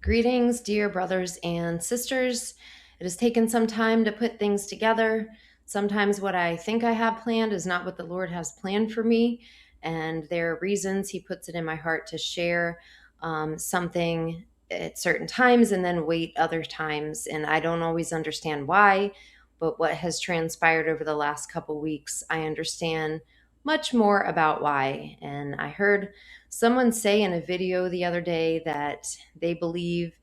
Greetings, dear brothers and sisters. It has taken some time to put things together. Sometimes what I think I have planned is not what the Lord has planned for me, and there are reasons He puts it in my heart to share something at certain times and then wait other times. And I don't always understand why, but what has transpired over the last couple weeks, I understand much more about why. And I heard someone say in a video the other day that they believe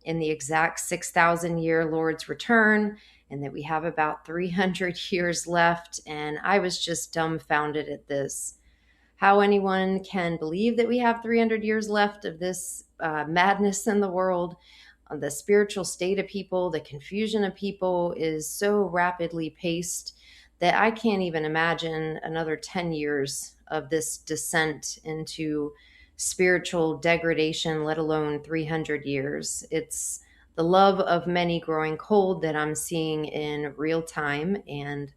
in the exact 6,000 year Lord's return and that we have about 300 years left. And I was just dumbfounded at this. How anyone can believe that we have 300 years left of this madness in the world, the spiritual state of people, the confusion of people is so rapidly paced that I can't even imagine another 10 years of this descent into spiritual degradation, let alone 300 years. It's the love of many growing cold that I'm seeing in real time, and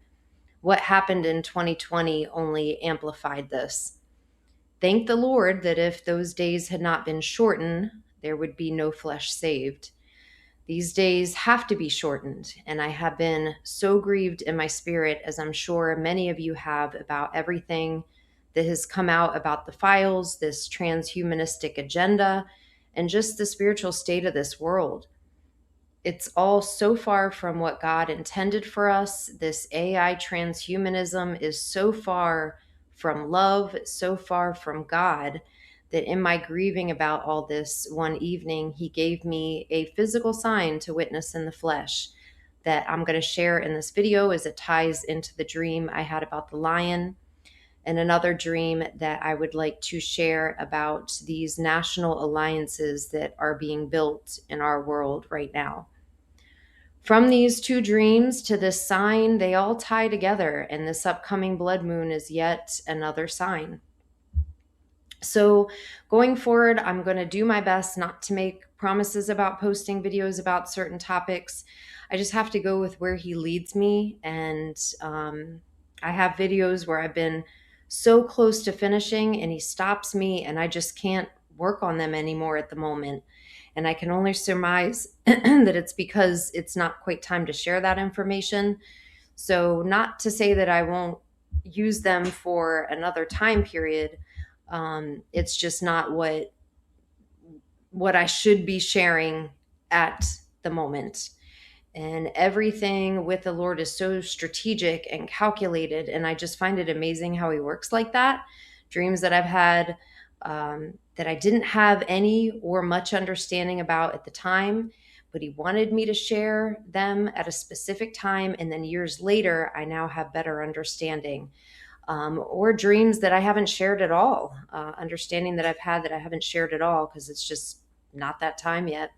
what happened in 2020 only amplified this. Thank the Lord that if those days had not been shortened, there would be no flesh saved. These days have to be shortened, and I have been so grieved in my spirit, as I'm sure many of you have, about everything that has come out about the files, this transhumanistic agenda, and just the spiritual state of this world. It's all so far from what God intended for us. This AI transhumanism is so far from love, so far from God, that in my grieving about all this one evening, He gave me a physical sign to witness in the flesh that I'm going to share in this video as it ties into the dream I had about the lion, and another dream that I would like to share about these national alliances that are being built in our world right now. From these two dreams to this sign, they all tie together, and this upcoming blood moon is yet another sign. So going forward, I'm going to do my best not to make promises about posting videos about certain topics. I just have to go with where He leads me, and I have videos where I've been so close to finishing and He stops me and I just can't work on them anymore at the moment. And I can only surmise that it's because it's not quite time to share that information. So not to say that I won't use them for another time period. It's just not what I should be sharing at the moment. And everything with the Lord is so strategic and calculated. And I just find it amazing how He works like that. Dreams that I've had that I didn't have any or much understanding about at the time, but He wanted me to share them at a specific time. And then years later, I now have better understanding. Or dreams that I haven't shared at all, understanding that I've had that I haven't shared at all because it's just not that time yet.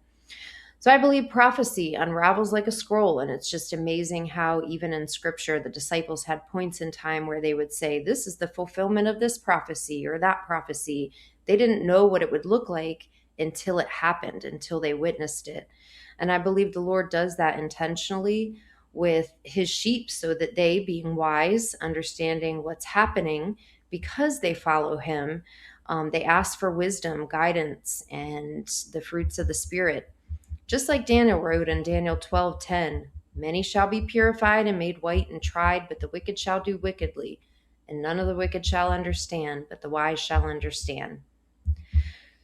So I believe prophecy unravels like a scroll, and it's just amazing how even in scripture, the disciples had points in time where they would say, this is the fulfillment of this prophecy or that prophecy. They didn't know what it would look like until it happened, until they witnessed it. And I believe the Lord does that intentionally with His sheep so that they, being wise, understanding what's happening because they follow Him, they ask for wisdom, guidance, and the fruits of the Spirit. Just like Daniel wrote in Daniel 12:10, many shall be purified and made white and tried, but the wicked shall do wickedly. And none of the wicked shall understand, but the wise shall understand.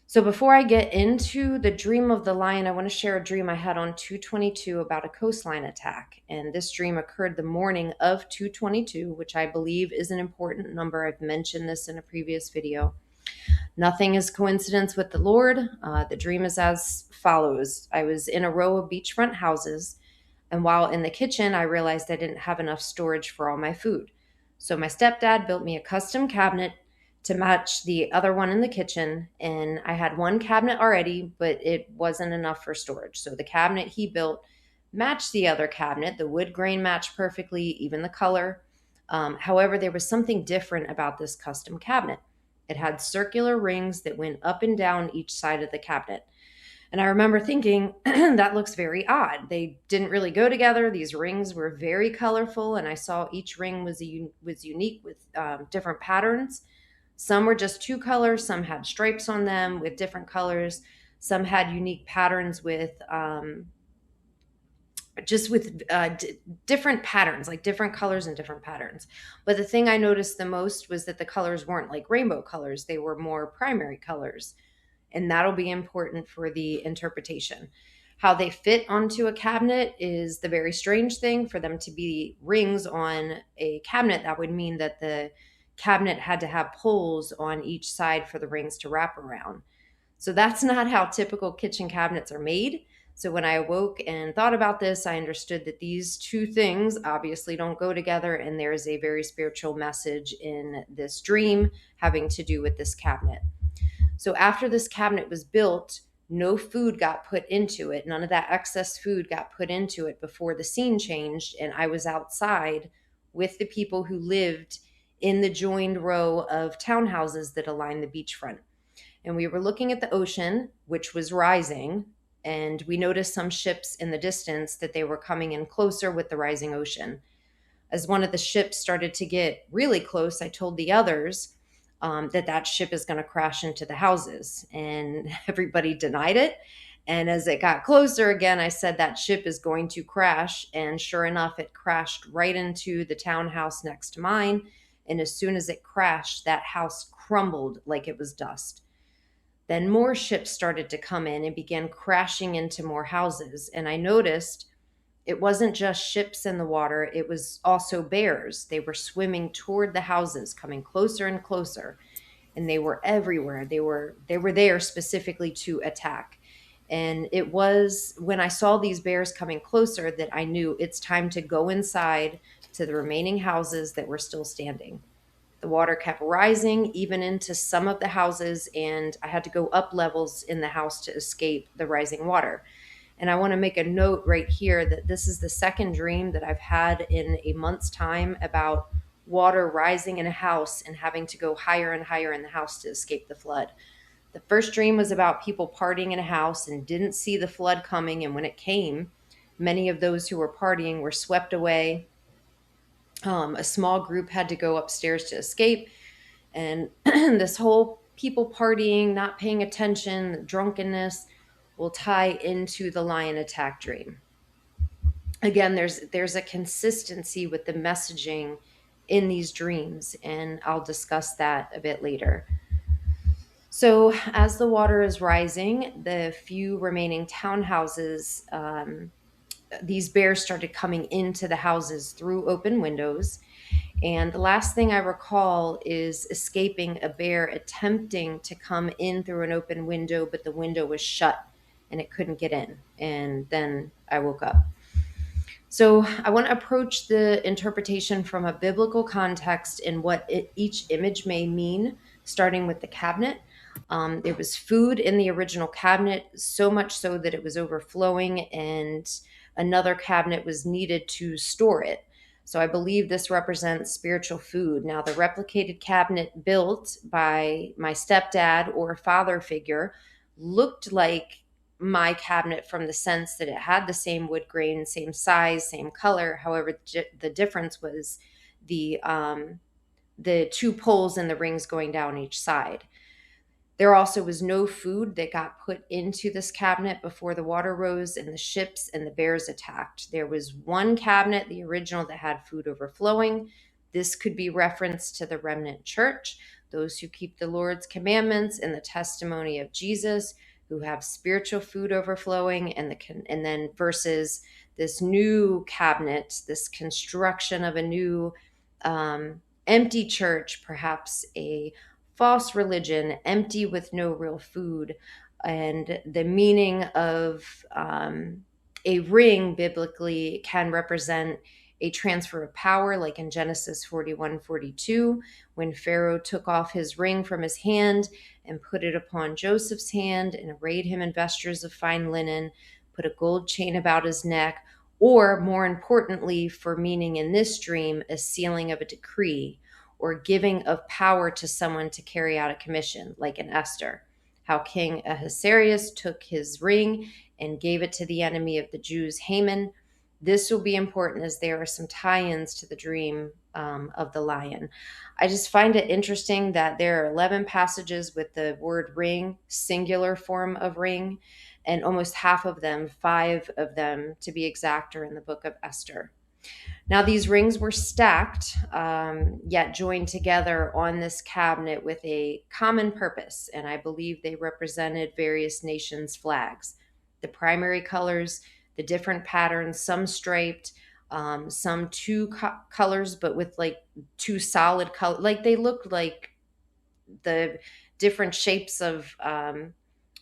So before I get into the dream of the lion, I want to share a dream I had on 2/22 about a coastline attack. And this dream occurred the morning of 2/22, which I believe is an important number. I've mentioned this in a previous video. Nothing is coincidence with the Lord. The dream is as follows. I was in a row of beachfront houses, and while in the kitchen, I realized I didn't have enough storage for all my food. So my stepdad built me a custom cabinet to match the other one in the kitchen, and I had one cabinet already, but it wasn't enough for storage. So the cabinet he built matched the other cabinet. The wood grain matched perfectly, even the color. However, there was something different about this custom cabinet. It had circular rings that went up and down each side of the cabinet. And I remember thinking, that looks very odd. They didn't really go together. These rings were very colorful, and I saw each ring was unique with different patterns. Some were just two colors. Some had stripes on them with different colors. Some had unique patterns with just with different patterns, like different colors and different patterns. But the thing I noticed the most was that the colors weren't like rainbow colors, they were more primary colors. And that'll be important for the interpretation. How they fit onto a cabinet is the very strange thing. For them to be rings on a cabinet, that would mean that the cabinet had to have poles on each side for the rings to wrap around. So that's not how typical kitchen cabinets are made. So when I awoke and thought about this, I understood that these two things obviously don't go together, and there is a very spiritual message in this dream having to do with this cabinet. So after this cabinet was built, no food got put into it. None of that excess food got put into it before the scene changed, and I was outside with the people who lived in the joined row of townhouses that align the beachfront. And we were looking at the ocean, which was rising, and we noticed some ships in the distance that they were coming in closer with the rising ocean. As one of the ships started to get really close, I told the others that ship is going to crash into the houses, and everybody denied it. And as it got closer again, I said that ship is going to crash, and sure enough, it crashed right into the townhouse next to mine. And as soon as it crashed, that house crumbled like it was dust. Then more ships started to come in and began crashing into more houses. And I noticed it wasn't just ships in the water, it was also bears. They were swimming toward the houses, coming closer and closer. And they were everywhere. They were there specifically to attack. And it was when I saw these bears coming closer that I knew it's time to go inside to the remaining houses that were still standing. The water kept rising even into some of the houses, and I had to go up levels in the house to escape the rising water. And I want to make a note right here that this is the second dream that I've had in a month's time about water rising in a house and having to go higher and higher in the house to escape the flood. The first dream was about people partying in a house and didn't see the flood coming, and when it came, many of those who were partying were swept away. A small group had to go upstairs to escape. And this whole people partying, not paying attention, drunkenness will tie into the lion attack dream. Again, there's a consistency with the messaging in these dreams, and I'll discuss that a bit later. So as the water is rising, the few remaining townhouses, these bears started coming into the houses through open windows. And the last thing I recall is escaping a bear attempting to come in through an open window, but the window was shut and it couldn't get in. And then I woke up. So I want to approach the interpretation from a biblical context and what each image may mean, starting with the cabinet. There was food in the original cabinet, so much so that it was overflowing, and another cabinet was needed to store it. So I believe this represents spiritual food. Now, the replicated cabinet built by my stepdad or a father figure looked like my cabinet from the sense that it had the same wood grain, same size, same color. However, the difference was the two poles and the rings going down each side. There also was no food that got put into this cabinet before the water rose and the ships and the bears attacked. There was one cabinet, the original, that had food overflowing. This could be referenced to the remnant church, those who keep the Lord's commandments and the testimony of Jesus, who have spiritual food overflowing, and then versus this new cabinet, this construction of a new empty church, perhaps a false religion, empty with no real food. And the meaning of a ring biblically can represent a transfer of power, like in Genesis 41:42, when Pharaoh took off his ring from his hand and put it upon Joseph's hand and arrayed him in vestures of fine linen, put a gold chain about his neck, or more importantly, for meaning in this dream, a sealing of a decree, or giving of power to someone to carry out a commission, like in Esther, how King Ahasuerus took his ring and gave it to the enemy of the Jews, Haman. This will be important as there are some tie-ins to the dream of the lion. I just find it interesting that there are 11 passages with the word ring, singular form of ring, and almost half of them, 5 of them to be exact, are in the book of Esther. Now, these rings were stacked, yet joined together on this cabinet with a common purpose, and I believe they represented various nations' flags. The primary colors, the different patterns, some striped, some two colors, but with like two solid colors. Like they looked like the different shapes of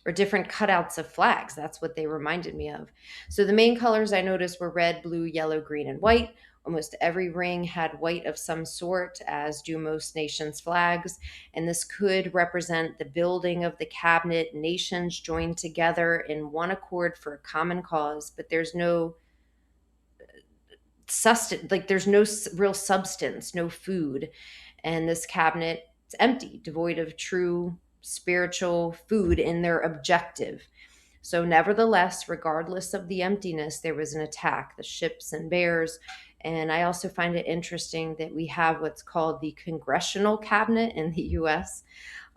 or different cutouts of flags. That's what they reminded me of. So the main colors I noticed were red, blue, yellow, green, and white. Almost every ring had white of some sort, as do most nations' flags. And this could represent the building of the cabinet, nations joined together in one accord for a common cause. But there's no sustenance, like there's no real substance, no food. And this cabinet is empty, devoid of true spiritual food in their objective. So, nevertheless, regardless of the emptiness, there was an attack, the ships and bears. And I also find it interesting that we have what's called the congressional cabinet in the US.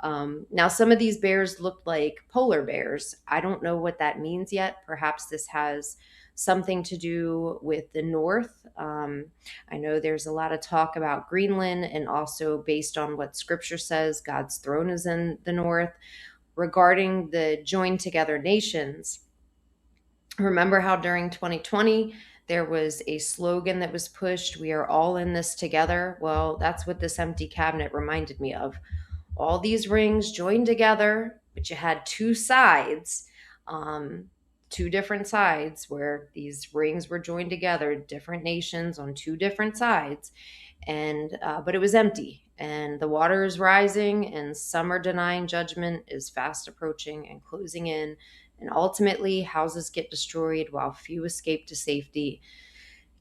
Now, some of these bears looked like polar bears. I don't know what that means yet. Perhaps this has something to do with the North. I know there's a lot of talk about Greenland, and also based on what scripture says, God's throne is in the North. Regarding the joined together nations, remember how during 2020 there was a slogan that was pushed, "We are all in this together"? Well, that's what this empty cabinet reminded me of. All these rings joined together, but you had two sides, two different sides where these rings were joined together, different nations on two different sides. And but it was empty, and the water is rising, and some are denying judgment is fast approaching and closing in, and ultimately houses get destroyed while few escape to safety.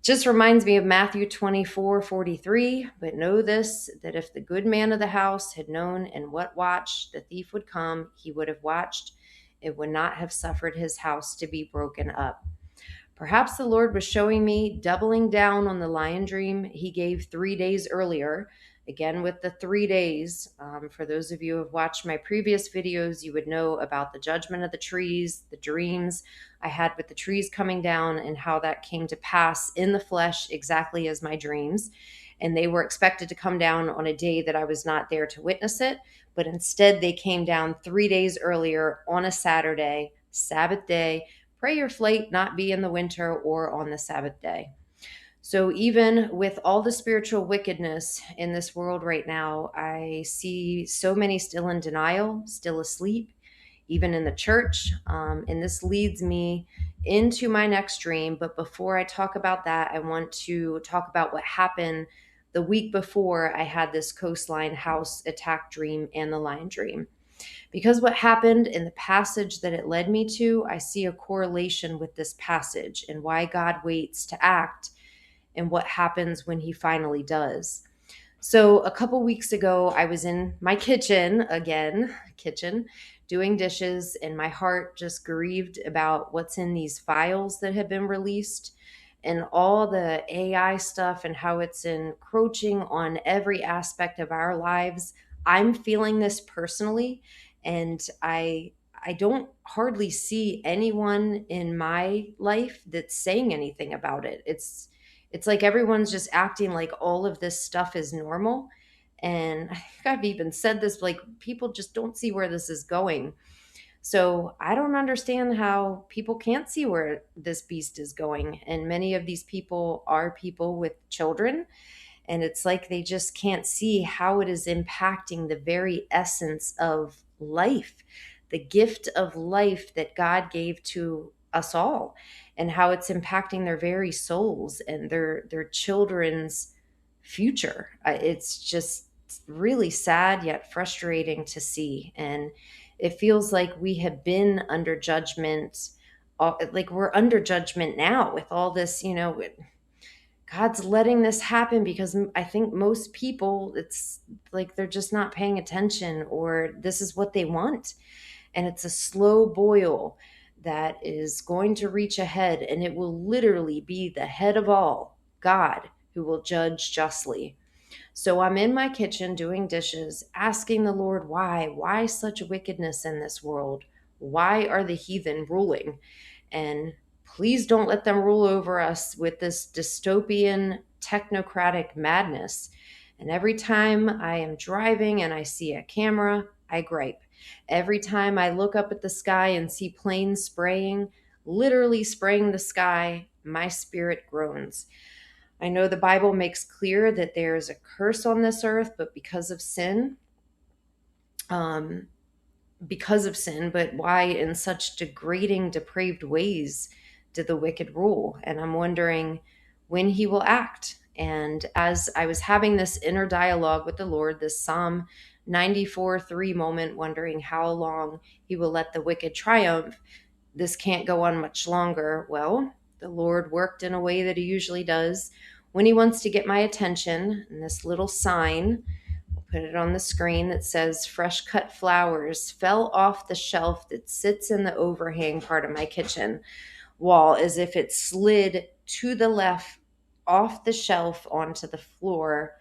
Just reminds me of Matthew 24:43. But know this, that if the good man of the house had known in what watch the thief would come, he would have watched, it would not have suffered his house to be broken up. Perhaps the Lord was showing me doubling down on the lion dream he gave 3 days earlier. Again, with the 3 days, for those of you who have watched my previous videos, you would know about the judgment of the trees, the dreams I had with the trees coming down, and how that came to pass in the flesh exactly as my dreams. And they were expected to come down on a day that I was not there to witness it, but instead they came down 3 days earlier on a Saturday, Sabbath day. Pray your flight not be in the winter or on the Sabbath day. So even with all the spiritual wickedness in this world right now, I see so many still in denial, still asleep, even in the church. And this leads me into my next dream. But before I talk about that, I want to talk about what happened the week before I had this Coastline house attack dream and the lion dream. Because what happened in the passage that it led me to, I see a correlation with this passage and why God waits to act and what happens when he finally does. So a couple weeks ago, I was in my kitchen, doing dishes, and my heart just grieved about what's in these files that have been released and all the AI stuff and how it's encroaching on every aspect of our lives. I'm feeling this personally, and I don't hardly see anyone in my life that's saying anything about it. It's like everyone's just acting like all of this stuff is normal. And I think I've even said this, like people just don't see where this is going. So I don't understand how people can't see where this beast is going. And many of these people are people with children. And it's like they just can't see how it is impacting the very essence of life, the gift of life that God gave to us all, and how it's impacting their very souls and their children's future. It's just really sad yet frustrating to see. And it feels like we have been under judgment, like we're under judgment now with all this, God's letting this happen because I think most people, it's like they're just not paying attention, or this is what they want. And it's a slow boil that is going to reach ahead, and it will literally be the head of all, God, who will judge justly. So I'm in my kitchen doing dishes, asking the Lord why. Why such wickedness in this world? Why are the heathen ruling? And please don't let them rule over us with this dystopian technocratic madness. And every time I am driving and I see a camera, I gripe. Every time I look up at the sky and see planes spraying, literally spraying the sky, my spirit groans. I know the Bible makes clear that there is a curse on this earth, but um, because of sin, but why in such degrading, depraved ways did the wicked rule? And I'm wondering when he will act. And as I was having this inner dialogue with the Lord, this Psalm 94:3 moment, wondering how long he will let the wicked triumph, this can't go on much longer. Well, the Lord worked in a way that he usually does when he wants to get my attention. And this little sign, put it on the screen, that says fresh cut flowers fell off the shelf that sits in the overhang part of my kitchen wall, as if it slid to the left off the shelf onto the floor,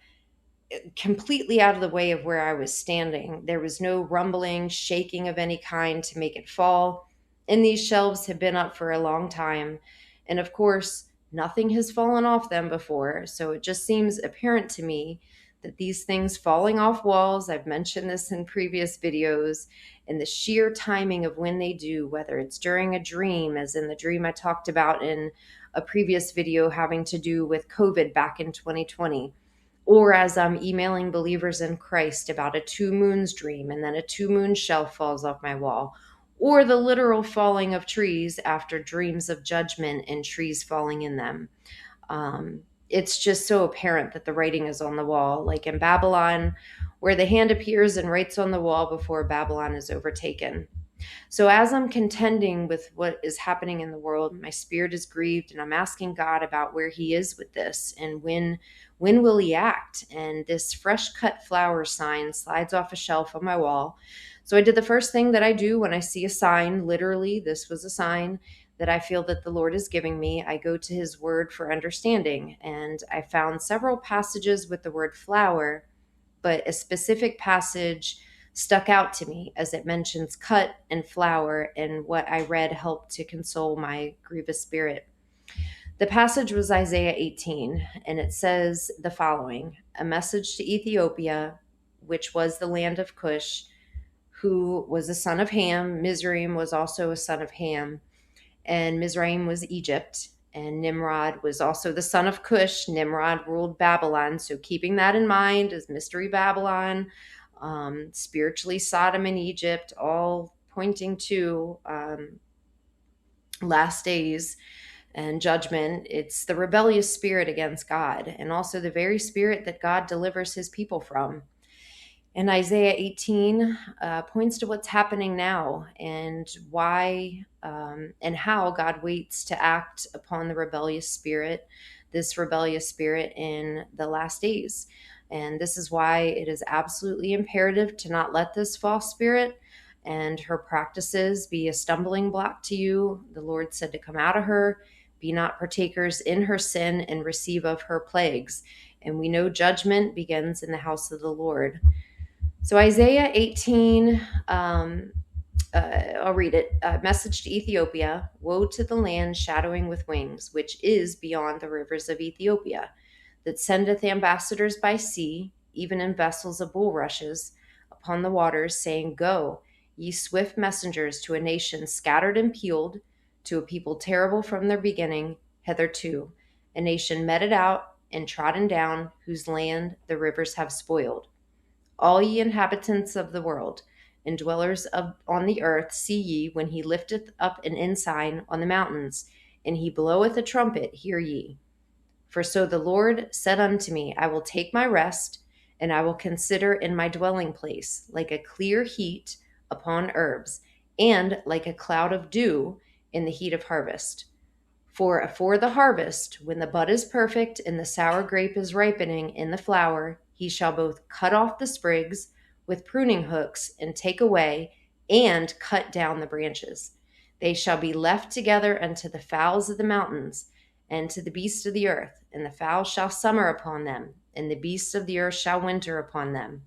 completely out of the way of where I was standing. There was no rumbling, shaking of any kind to make it fall. And these shelves have been up for a long time. And of course, nothing has fallen off them before. So it just seems apparent to me that these things falling off walls, I've mentioned this in previous videos, and the sheer timing of when they do, whether it's during a dream, as in the dream I talked about in a previous video having to do with COVID back in 2020, or as I'm emailing believers in Christ about a 2 moons dream and then a 2 moon shelf falls off my wall, or the literal falling of trees after dreams of judgment and trees falling in them. It's just so apparent that the writing is on the wall, like in Babylon, where the hand appears and writes on the wall before Babylon is overtaken. So as I'm contending with what is happening in the world, my spirit is grieved, and I'm asking God about where he is with this and when will he act? And this fresh cut flower sign slides off a shelf on my wall. So I did the first thing that I do when I see a sign. Literally, this was a sign that I feel that the Lord is giving me. I go to his word for understanding, and I found several passages with the word flower, but a specific passage stuck out to me as it mentions cut and flower, and what I read helped to console my grievous spirit. The passage was Isaiah 18, and it says the following: a message to Ethiopia, which was the land of Cush, who was a son of Ham. Mizraim was also a son of Ham, and Mizraim was Egypt, and Nimrod was also the son of Cush. Nimrod ruled Babylon, so keeping that in mind as Mystery Babylon, spiritually Sodom and Egypt, all pointing to last days and judgment. It's the rebellious spirit against God, and also the very spirit that God delivers his people from. And Isaiah 18 points to what's happening now and why and how God waits to act upon the rebellious spirit, this rebellious spirit in the last days. And this is why it is absolutely imperative to not let this false spirit and her practices be a stumbling block to you. The Lord said to come out of her, be not partakers in her sin, and receive of her plagues. And we know judgment begins in the house of the Lord. So Isaiah 18, I'll read it. Message to Ethiopia: woe to the land shadowing with wings, which is beyond the rivers of Ethiopia, that sendeth ambassadors by sea, even in vessels of bulrushes, upon the waters, saying, go, ye swift messengers, to a nation scattered and peeled, to a people terrible from their beginning hitherto, a nation meted out and trodden down, whose land the rivers have spoiled. All ye inhabitants of the world, and dwellers on the earth, see ye, when he lifteth up an ensign on the mountains, and he bloweth a trumpet, hear ye. For so the Lord said unto me, I will take my rest, and I will consider in my dwelling place, like a clear heat upon herbs, and like a cloud of dew in the heat of harvest. For the harvest, when the bud is perfect and the sour grape is ripening in the flower, he shall both cut off the sprigs with pruning hooks, and take away and cut down the branches. They shall be left together unto the fowls of the mountains, and to the beasts of the earth, and the fowls shall summer upon them, and the beasts of the earth shall winter upon them.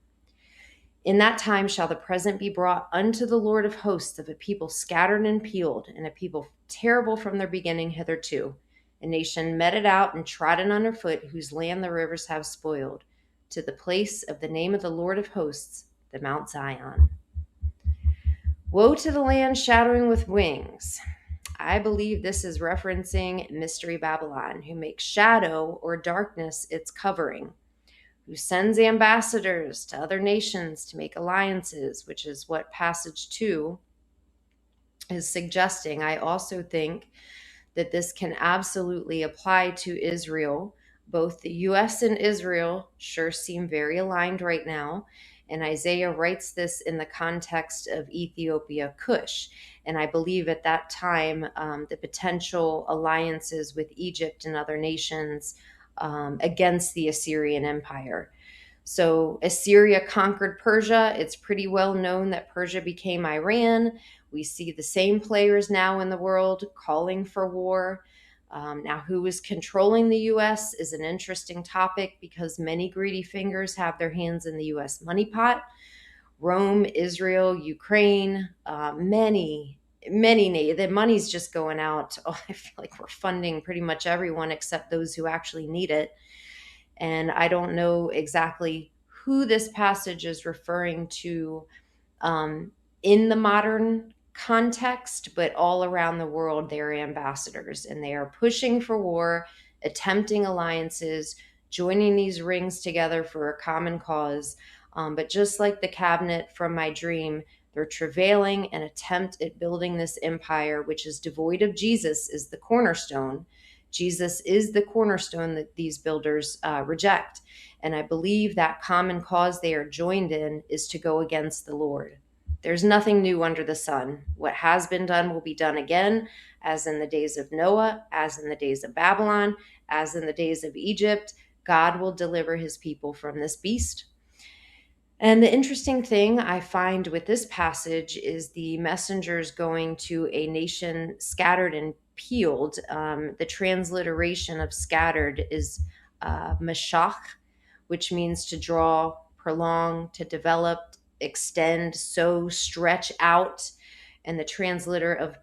In that time shall the present be brought unto the Lord of hosts of a people scattered and peeled, and a people terrible from their beginning hitherto, a nation meted out and trodden underfoot, whose land the rivers have spoiled, to the place of the name of the Lord of hosts, the Mount Zion. Woe to the land shadowing with wings. I believe this is referencing Mystery Babylon, who makes shadow or darkness its covering, who sends ambassadors to other nations to make alliances, which is what passage 2 is suggesting. I also think that this can absolutely apply to Israel. Both the U.S. and Israel sure seem very aligned right now. And Isaiah writes this in the context of Ethiopia, Cush. And I believe at that time, the potential alliances with Egypt and other nations against the Assyrian Empire. So Assyria conquered Persia. It's pretty well known that Persia became Iran. We see the same players now in the world calling for war. Now, who is controlling the U.S. is an interesting topic because many greedy fingers have their hands in the U.S. money pot. Rome, Israel, Ukraine, many. The money's just going out. Oh, I feel like we're funding pretty much everyone except those who actually need it. And I don't know exactly who this passage is referring to in the modern context, but all around the world, they're ambassadors and they are pushing for war, attempting alliances, joining these rings together for a common cause. But just like the cabinet from my dream, they're travailing an attempt at building this empire, which is devoid of Jesus, is the cornerstone. Jesus is the cornerstone that these builders reject. And I believe that common cause they are joined in is to go against the Lord. There's nothing new under the sun. What has been done will be done again, as in the days of Noah, as in the days of Babylon, as in the days of Egypt. God will deliver his people from this beast. And the interesting thing I find with this passage is the messengers going to a nation scattered and peeled. The transliteration of scattered is mashach, which means to draw, prolong, to develop, extend, sow, stretch out. And the translator of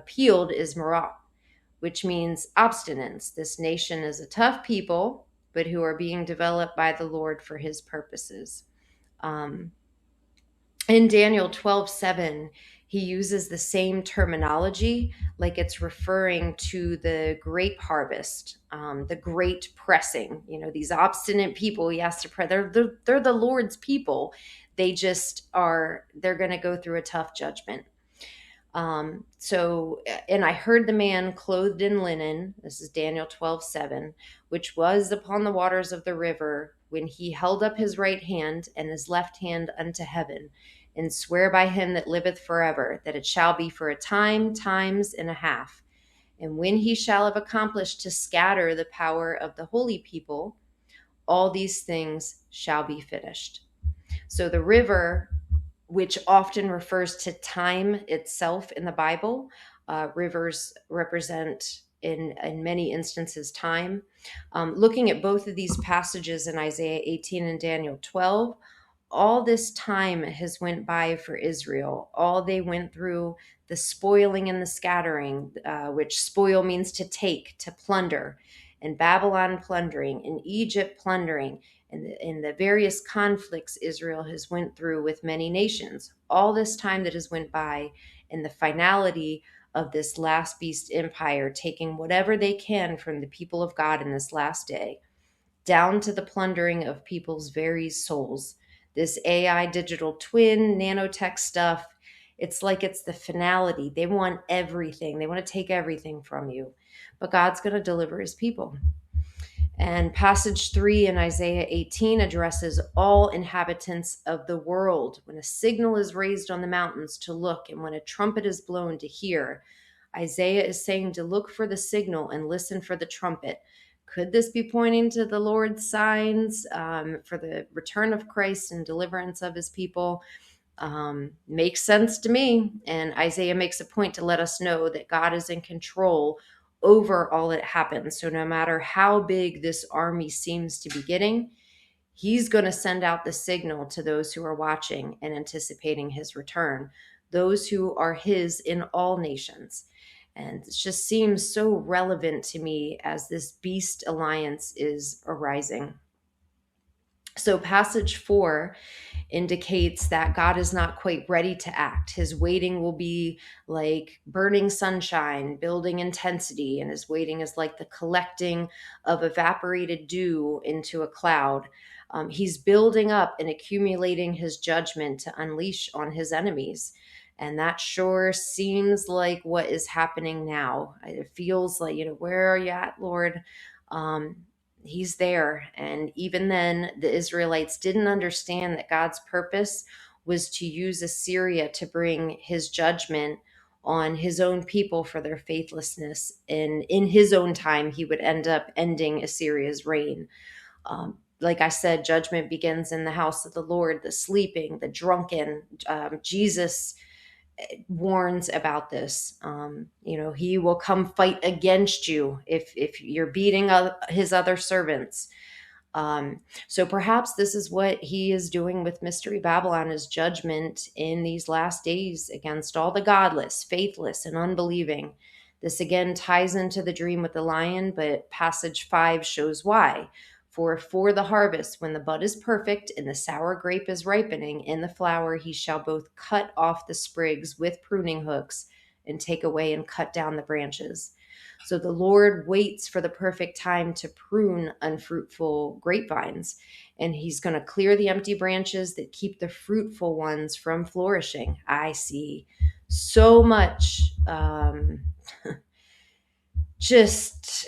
peeled is marah, which means obstinance. This nation is a tough people, but who are being developed by the Lord for his purposes. In Daniel 12:7, he uses the same terminology, like it's referring to the grape harvest, the great pressing. You know, these obstinate people he has to press. They're the Lord's people. They just are. They're going to go through a tough judgment. And I heard the man clothed in linen. This is Daniel 12:7, which was upon the waters of the river, when he held up his right hand and his left hand unto heaven, and swear by him that liveth forever, that it shall be for a time, times, and a half. And when he shall have accomplished to scatter the power of the holy people, all these things shall be finished. So the river, which often refers to time itself in the Bible, rivers represent in many instances time. Looking at both of these passages in Isaiah 18 and Daniel 12, all this time has went by for Israel. All they went through, the spoiling and the scattering, which spoil means to take, to plunder, and Babylon plundering, and Egypt plundering, and the various conflicts Israel has went through with many nations. All this time that has went by, and the finality of this last beast empire, taking whatever they can from the people of God in this last day, down to the plundering of people's very souls. This AI digital twin, nanotech stuff, it's like it's the finality. They want everything. They want to take everything from you. But God's going to deliver his people. And passage 3 in Isaiah 18 addresses all inhabitants of the world. When a signal is raised on the mountains to look, and when a trumpet is blown to hear, Isaiah is saying to look for the signal and listen for the trumpet. Could this be pointing to the Lord's signs for the return of Christ and deliverance of his people? Makes sense to me. And Isaiah makes a point to let us know that God is in control over all that happens. So no matter how big this army seems to be getting, He's going to send out the signal to those who are watching and anticipating his return, those who are his in all nations. And it just seems so relevant to me as this beast alliance is arising. So, passage 4 indicates that God is not quite ready to act. His waiting will be like burning sunshine, building intensity, and his waiting is like the collecting of evaporated dew into a cloud. He's building up and accumulating his judgment to unleash on his enemies. And that sure seems like what is happening now. It feels like, where are you at, Lord? He's there. And even then, the Israelites didn't understand that God's purpose was to use Assyria to bring his judgment on his own people for their faithlessness. And in his own time, he would end up ending Assyria's reign. Like I said, judgment begins in the house of the Lord, the sleeping, the drunken. Jesus warns about this. He will come fight against you if you're beating his other servants. So perhaps this is what he is doing with Mystery Babylon, is judgment in these last days against all the godless, faithless, and unbelieving. This again ties into the dream with the lion, but passage 5 shows why. For the harvest, when the bud is perfect and the sour grape is ripening in the flower, he shall both cut off the sprigs with pruning hooks and take away and cut down the branches. So the Lord waits for the perfect time to prune unfruitful grapevines, and he's going to clear the empty branches that keep the fruitful ones from flourishing. I see so much just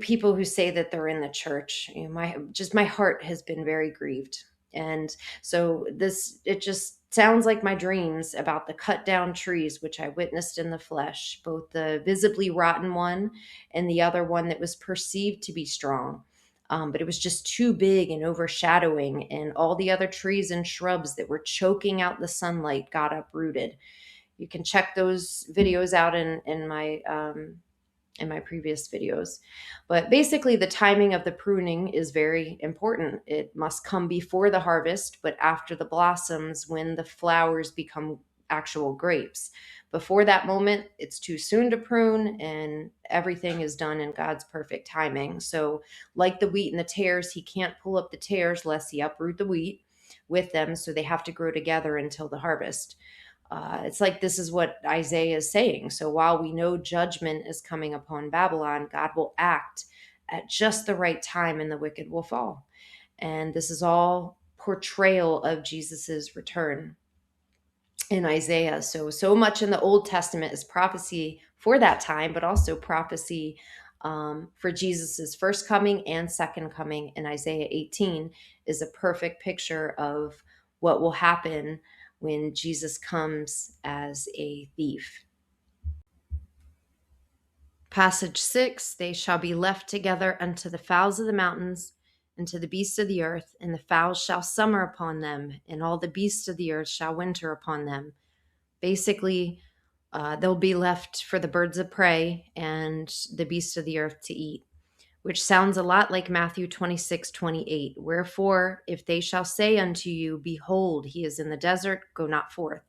people who say that they're in the church. My heart has been very grieved. And so it just sounds like my dreams about the cut down trees, which I witnessed in the flesh, both the visibly rotten one and the other one that was perceived to be strong. But it was just too big and overshadowing, and all the other trees and shrubs that were choking out the sunlight got uprooted. You can check those videos out in my previous videos. But basically, the timing of the pruning is very important. It must come before the harvest, but after the blossoms, when the flowers become actual grapes. Before that moment, it's too soon to prune, and everything is done in God's perfect timing. So, like the wheat and the tares, he can't pull up the tares lest he uproot the wheat with them, so they have to grow together until the harvest. It's like this is what Isaiah is saying. So while we know judgment is coming upon Babylon, God will act at just the right time and the wicked will fall. And this is all portrayal of Jesus's return in Isaiah. So much in the Old Testament is prophecy for that time, but also prophecy for Jesus's first coming and second coming. In Isaiah 18 is a perfect picture of what will happen when Jesus comes as a thief. Passage 6, they shall be left together unto the fowls of the mountains and to the beasts of the earth, and the fowls shall summer upon them, and all the beasts of the earth shall winter upon them. Basically, they'll be left for the birds of prey and the beasts of the earth to eat, which sounds a lot like Matthew 26:28. Wherefore, if they shall say unto you, behold, he is in the desert, go not forth.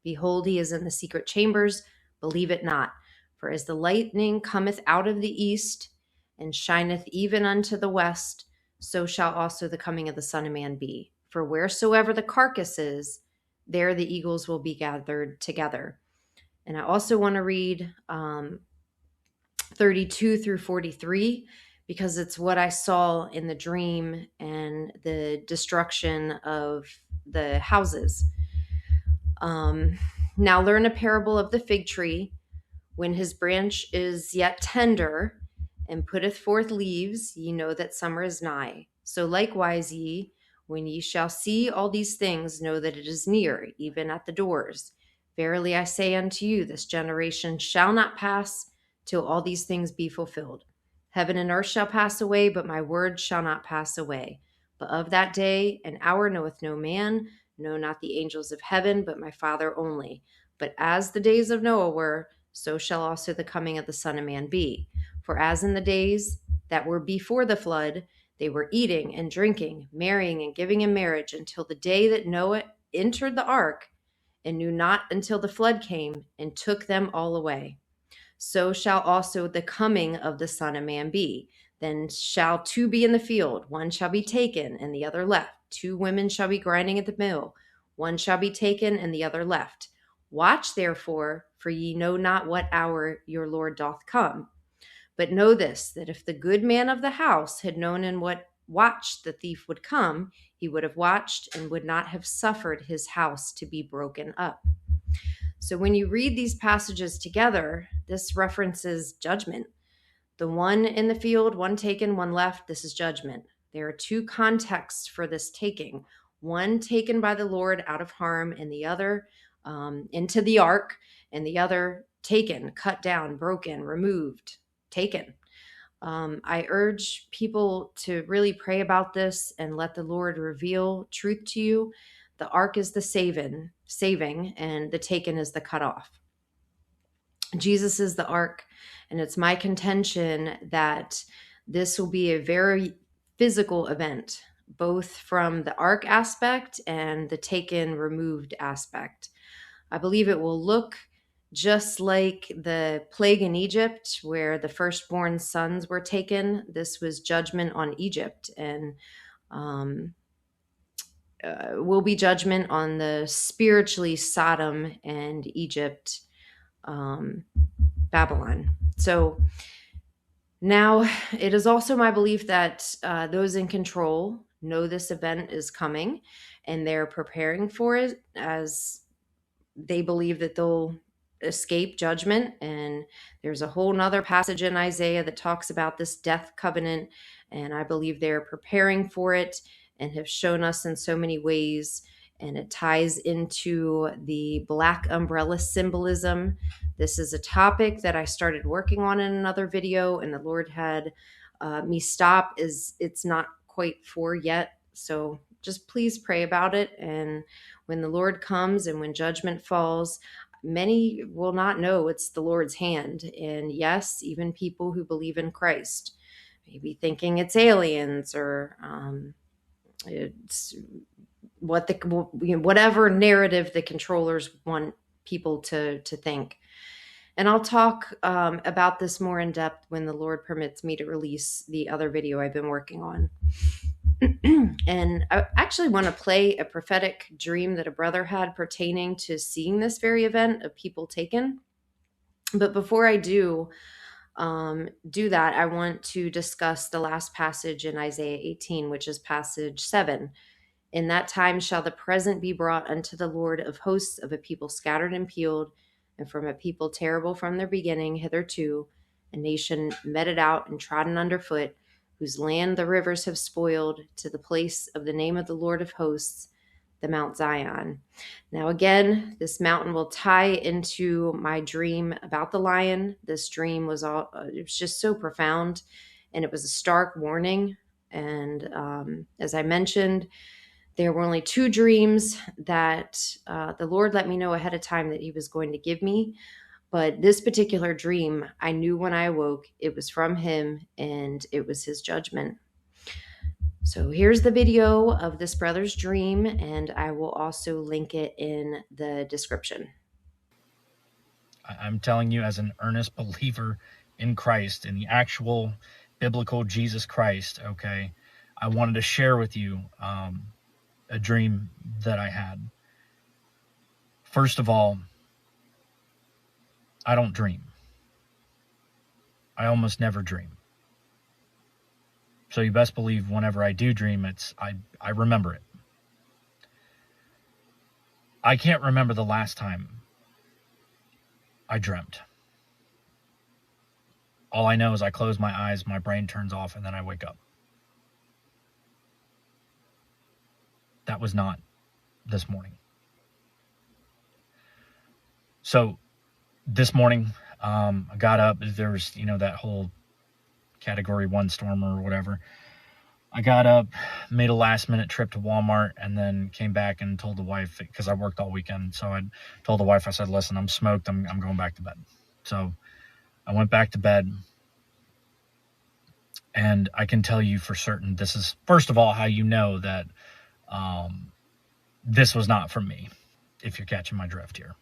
Behold, he is in the secret chambers, believe it not. For as the lightning cometh out of the east, and shineth even unto the west, so shall also the coming of the Son of Man be. For wheresoever the carcass is, there the eagles will be gathered together. And I also want to read 32 through 43, because it's what I saw in the dream and the destruction of the houses. Now learn a parable of the fig tree. When his branch is yet tender and putteth forth leaves, ye know that summer is nigh. So likewise ye, when ye shall see all these things, know that it is near, even at the doors. Verily I say unto you, this generation shall not pass till all these things be fulfilled. Heaven and earth shall pass away, but my word shall not pass away. But of that day and hour knoweth no man, no, not the angels of heaven, but my Father only. But as the days of Noah were, so shall also the coming of the Son of Man be. For as in the days that were before the flood, They were eating and drinking, marrying and giving in marriage until the day that Noah entered the ark, and knew not until the flood came and took them all away. So shall also the coming of the Son of Man be. Then shall two be in the field, one shall be taken and the other left. Two women shall be grinding at the mill, one shall be taken and the other left. Watch therefore, for ye know not what hour your Lord doth come. But know this, that if the good man of the house had known in what watch the thief would come, he would have watched and would not have suffered his house to be broken up. So when you read these passages together, this references judgment. The one in the field, one taken, one left, this is judgment. There are two contexts for this taking. One taken by the Lord out of harm, and the other into the ark, and the other taken, cut down, broken, removed, taken. I urge people to really pray about this and let the Lord reveal truth to you. The ark is the saving, and the taken is the cut off. Jesus is the ark, and it's my contention that this will be a very physical event, both from the ark aspect and the taken, removed aspect. I believe it will look just like the plague in Egypt, where the firstborn sons were taken. This was judgment on Egypt, and will be judgment on the spiritually Sodom and Egypt, Babylon. So now it is also my belief that those in control know this event is coming, and they're preparing for it, as they believe that they'll escape judgment. And there's a whole nother passage in Isaiah that talks about this death covenant, and I believe they're preparing for it and have shown us in so many ways. And it ties into the black umbrella symbolism. This is a topic that I started working on in another video, and the Lord had me stop, as it's not quite for yet. So just please pray about it. And when the Lord comes and when judgment falls, many will not know it's the Lord's hand. And yes, even people who believe in Christ may be thinking it's aliens, or it's whatever narrative the controllers want people to think. And I'll talk about this more in depth when the Lord permits me to release the other video I've been working on. And I actually want to play a prophetic dream that a brother had pertaining to seeing this very event of people taken. But before I do that, I want to discuss the last passage in Isaiah 18, which is passage 7. In that time shall the present be brought unto the Lord of hosts, of a people scattered and peeled, and from a people terrible from their beginning hitherto, a nation meted out and trodden underfoot, whose land the rivers have spoiled, to the place of the name of the Lord of hosts, the Mount Zion. Now again, this mountain will tie into my dream about the lion. This dream was it was just so profound, and it was a stark warning. And as I mentioned, there were only two dreams that the Lord let me know ahead of time that he was going to give me. But this particular dream, I knew when I awoke, it was from him, and it was his judgment. So here's the video of this brother's dream, and I will also link it in the description. I'm telling you, as an earnest believer in Christ, in the actual biblical Jesus Christ, okay, I wanted to share with you a dream that I had. First of all, I don't dream. I almost never dream. So you best believe whenever I do dream, I remember it. I can't remember the last time I dreamt. All I know is I close my eyes, my brain turns off, and then I wake up. That was not this morning. So this morning, I got up. There was, that whole Category 1 storm or whatever. I got up, made a last-minute trip to Walmart, and then came back and told the wife, because I worked all weekend, so I told the wife, I said, listen, I'm smoked. I'm going back to bed. So I went back to bed. And I can tell you for certain, this is, first of all, how you know that this was not from me, if you're catching my drift here.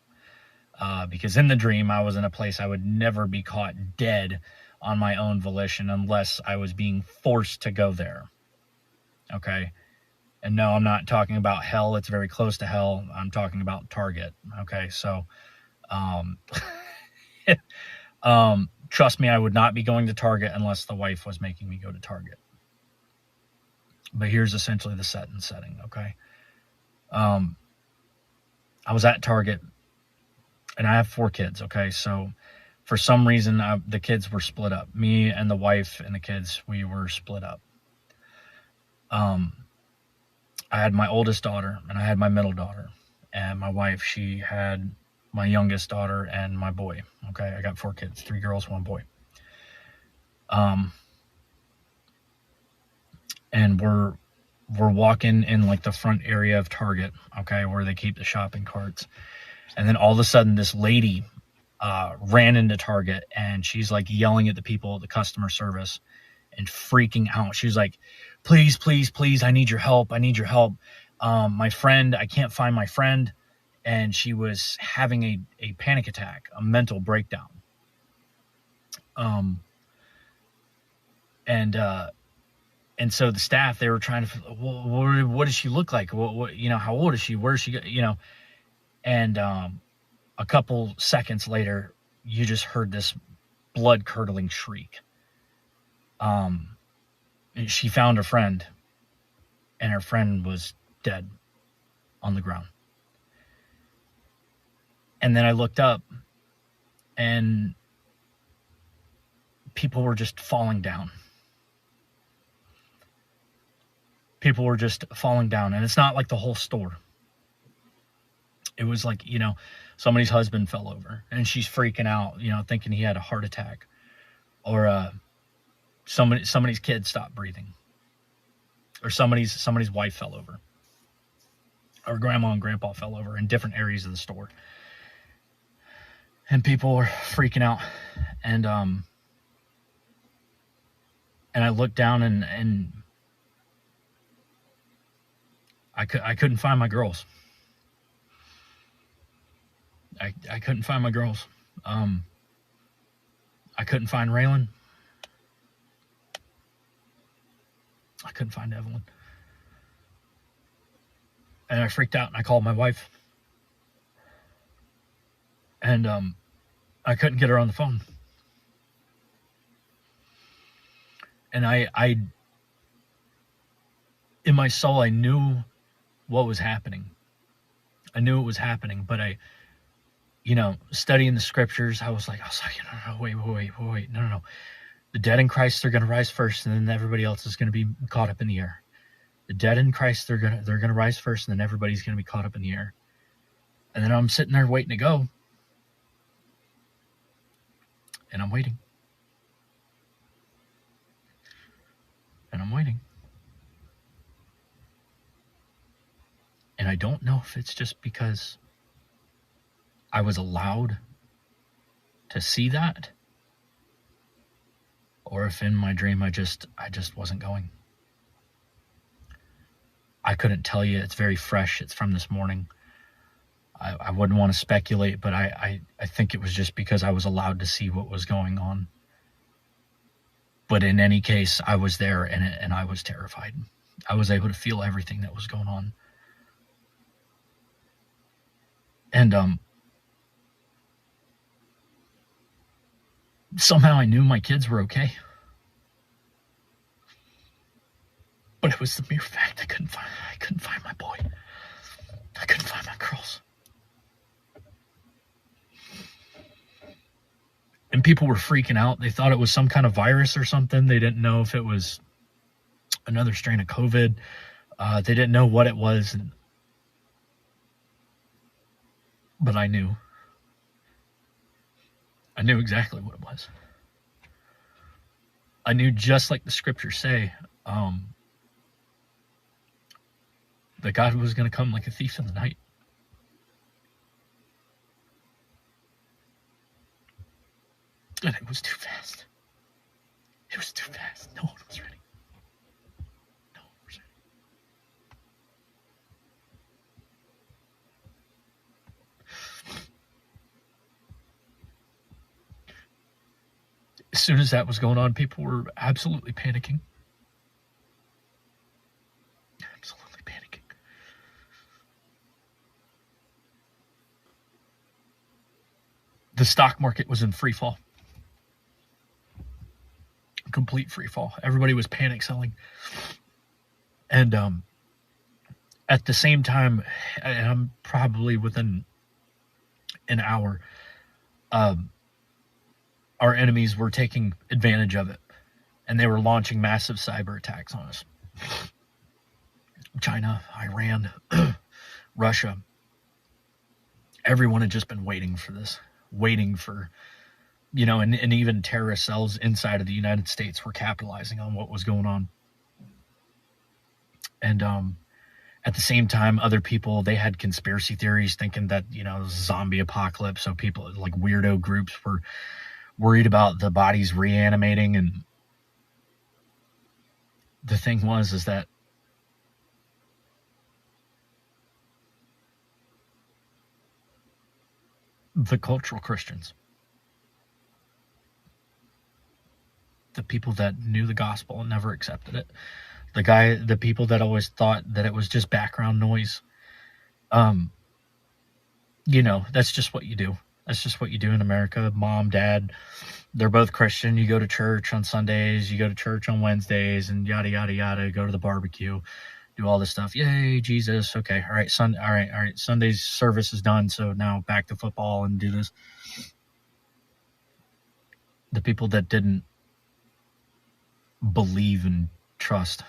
Because in the dream, I was in a place I would never be caught dead on my own volition unless I was being forced to go there. Okay? And no, I'm not talking about hell. It's very close to hell. I'm talking about Target. Okay? So, um, trust me, I would not be going to Target unless the wife was making me go to Target. But here's essentially the setting, okay? I was at Target, and I have 4 kids, okay? So for some reason, the kids were split up. Me and the wife and the kids, we were split up. I had my oldest daughter, and I had my middle daughter. And my wife, she had my youngest daughter and my boy, okay? I got 4 kids, 3 girls, 1 boy. And we're walking in like the front area of Target, okay, where they keep the shopping carts. And then all of a sudden, this lady ran into Target, and she's like yelling at the people at the customer service and freaking out. She was like, please, please, please, I need your help. I need your help. My friend, I can't find my friend. And she was having a panic attack, a mental breakdown. And so the staff, they were trying to, what does she look like? What, how old is she? Where is she? And a couple seconds later, you just heard this blood curdling shriek. She found her friend, and her friend was dead on the ground. And then I looked up, and people were just falling down. People were just falling down, and it's not like the whole store. It was like, somebody's husband fell over, and she's freaking out, thinking he had a heart attack, or somebody's kid stopped breathing, or somebody's wife fell over, or grandma and grandpa fell over in different areas of the store. And people were freaking out, and I looked down, and I couldn't find my girls. I couldn't find my girls. I couldn't find Raylan. I couldn't find Evelyn. And I freaked out, and I called my wife. And I couldn't get her on the phone. And I in my soul, I knew what was happening. I knew it was happening, but studying the scriptures, I was like, no, wait, no. The dead in Christ, they're going to rise first, and then everybody else is going to be caught up in the air. The dead in Christ, they're going to rise first, and then everybody's going to be caught up in the air. And then I'm sitting there waiting to go, and I'm waiting. And I'm waiting. And I don't know if it's just because I was allowed to see that, or if in my dream I just wasn't going. I couldn't tell you. It's very fresh. It's from this morning. I wouldn't want to speculate, but I think it was just because I was allowed to see what was going on. But in any case, I was there, and I was terrified. I was able to feel everything that was going on. And somehow I knew my kids were okay. But it was the mere fact I couldn't find my boy. I couldn't find my girls. And people were freaking out. They thought it was some kind of virus or something. They didn't know if it was another strain of COVID. They didn't know what it was. But I knew. I knew exactly what it was. I knew, just like the scriptures say, that God was going to come like a thief in the night. And it was too fast. It was too fast. No one was ready. No one was ready. As soon as that was going on, people were absolutely panicking. Absolutely panicking. The stock market was in free fall. Complete free fall. Everybody was panic selling. And at the same time, I'm probably within an hour, our enemies were taking advantage of it. And they were launching massive cyber attacks on us. China, Iran, Russia. Everyone had just been waiting for this. Waiting for, and even terrorist cells inside of the United States were capitalizing on what was going on. And at the same time, other people, they had conspiracy theories thinking that, it was a zombie apocalypse. So people, like weirdo groups, were worried about the bodies reanimating. And the thing is that the cultural Christians, the people that knew the gospel and never accepted it, the people that always thought that it was just background noise, that's just what you do. That's just what you do in America. Mom, dad, they're both Christian. You go to church on Sundays, you go to church on Wednesdays, and yada, yada, yada, go to the barbecue, do all this stuff. Yay, Jesus. Okay. All right. All right. Sunday's service is done. So now back to football and do this. The people that didn't believe and trust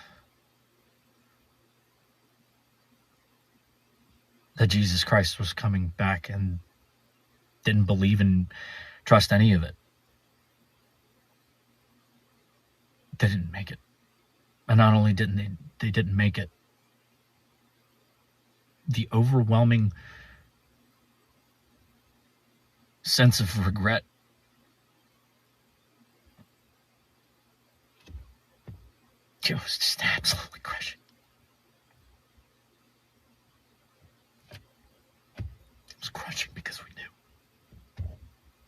that Jesus Christ was coming back and didn't believe and trust any of it, they didn't make it. And not only didn't they didn't make it, the overwhelming sense of regret it was just absolutely crushing. It was crushing because we knew.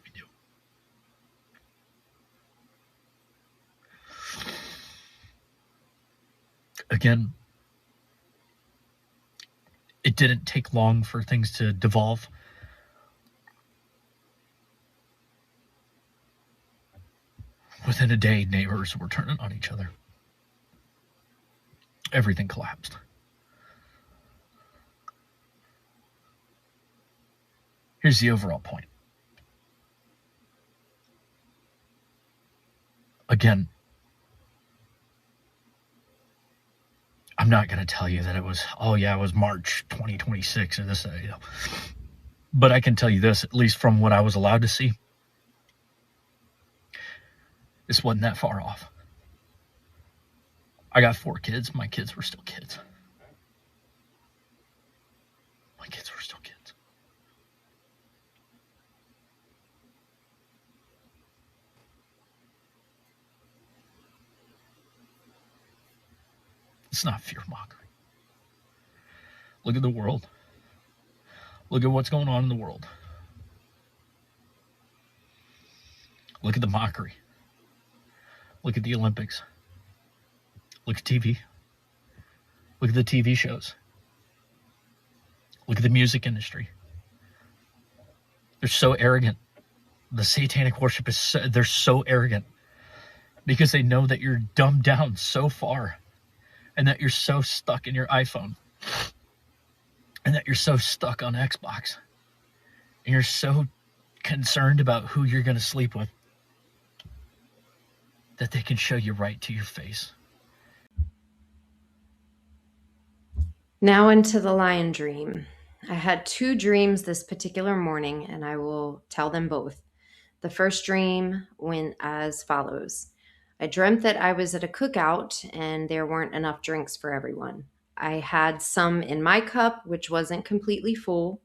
We knew. Again, it didn't take long for things to devolve. Within a day, neighbors were turning on each other. Everything collapsed. Here's the overall point. Again, I'm not going to tell you that it was, it was March 2026 or this, But I can tell you this, at least from what I was allowed to see, this wasn't that far off. I got 4 kids. My kids were still kids. My kids were still kids. It's not fear mongering. Look at the world. Look at what's going on in the world. Look at the mockery. Look at the Olympics. Look at TV. Look at the TV shows. Look at the music industry. They're so arrogant. The satanic worship is they're so arrogant because they know that you're dumbed down so far and that you're so stuck in your iPhone and that you're so stuck on Xbox and you're so concerned about who you're going to sleep with that they can show you right to your face. Now into the lion dream. I had 2 dreams this particular morning, and I will tell them both. The first dream went as follows. I dreamt that I was at a cookout and there weren't enough drinks for everyone. I had some in my cup, which wasn't completely full,